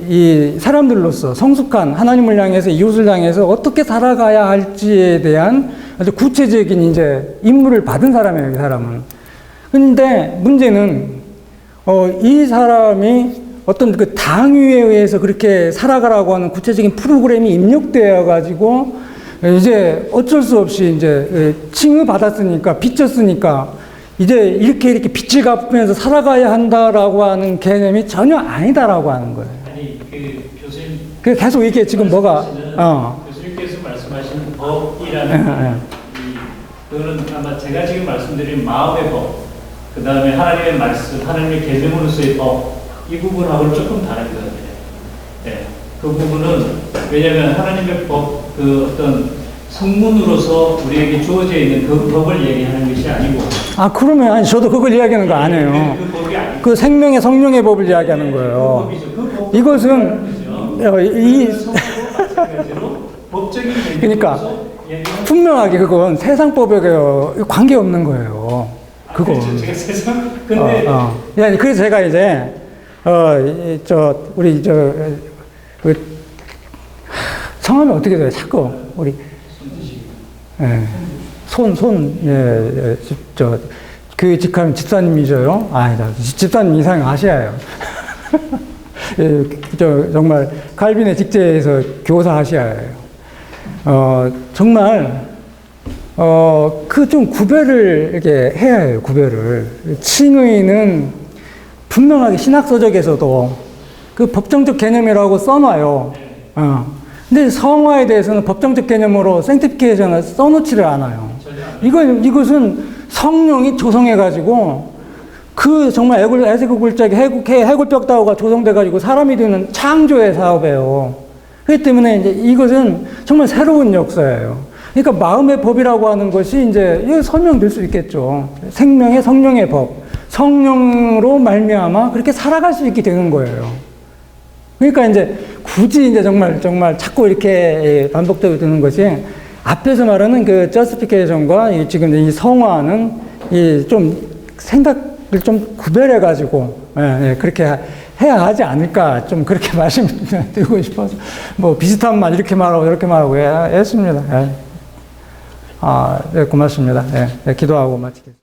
이 사람들로서 성숙한 하나님을 향해서 이웃을 향해서 어떻게 살아가야 할지에 대한 아주 구체적인 이제 임무를 받은 사람이에요, 이 사람은. 근데 문제는 이 사람이 어떤 그 당위에 의해서 그렇게 살아가라고 하는 구체적인 프로그램이 입력되어 가지고 이제 어쩔 수 없이 이제 칭의 받았으니까 빚졌으니까 이제 이렇게 빚을 갚으면서 살아가야 한다라고 하는 개념이 전혀 아니다라고 하는 거예요. 아니 교수님. 그 계속 이게 지금 뭐가 교수님께서 말씀하시는 법이라는 그거는 아마 제가 지금 말씀드린 마음의 법. 그 다음에 하나님의 말씀, 하나님의 계명으로서의 법, 이 부분하고는 조금 다른 것 같아요. 네, 그 부분은 왜냐하면 하나님의 법, 어떤 성문으로서 우리에게 주어져 있는 그 법을 얘기하는 것이 아니고. 그러면 아니 저도 그걸 이야기하는 거 아니에요. 그 법이 아니고. 그 생명의 성령의 법을 이야기하는 거예요. 이것은 법적인 그러니까 분명하게 그건 세상 법에 관계 없는 거예요. 그거. 그렇죠. 제가 세상. 근데. 그래서 제가 이제, 성함이 어떻게 돼요? 자꾸, 우리. 그 직하면 집사님이죠요? 집사님 이상 아시아예요. 정말, 칼빈의 직제에서 교사 아시아예요. 정말, 좀 구별을 이렇게 해야 해요, 구별을. 칭의는 분명하게 신학서적에서도 그 법정적 개념이라고 써놔요. 근데 성화에 대해서는 법정적 개념으로 sanctification을 써놓지를 않아요. 이것은 성령이 조성해가지고 정말 애굽 굴짝에 해골벽다우가 조성돼가지고 사람이 되는 창조의 사업이에요. 그렇기 때문에 이제 이것은 정말 새로운 역사예요. 그러니까 마음의 법이라고 하는 것이 이제 설명될 수 있겠죠. 생명의 성령의 법. 성령으로 말미암아 그렇게 살아갈 수 있게 되는 거예요. 그러니까 이제 굳이 이제 정말 자꾸 이렇게 반복되고 드는 것이 앞에서 말하는 그 justification과 지금 이 성화는 이 좀 생각을 좀 구별해 가지고 그렇게 해야 하지 않을까 좀 그렇게 말씀드리고 싶어서 뭐 비슷한 말 이렇게 말하고 이렇게 말하고 했습니다. 네, 고맙습니다. 기도하고 마치겠습니다.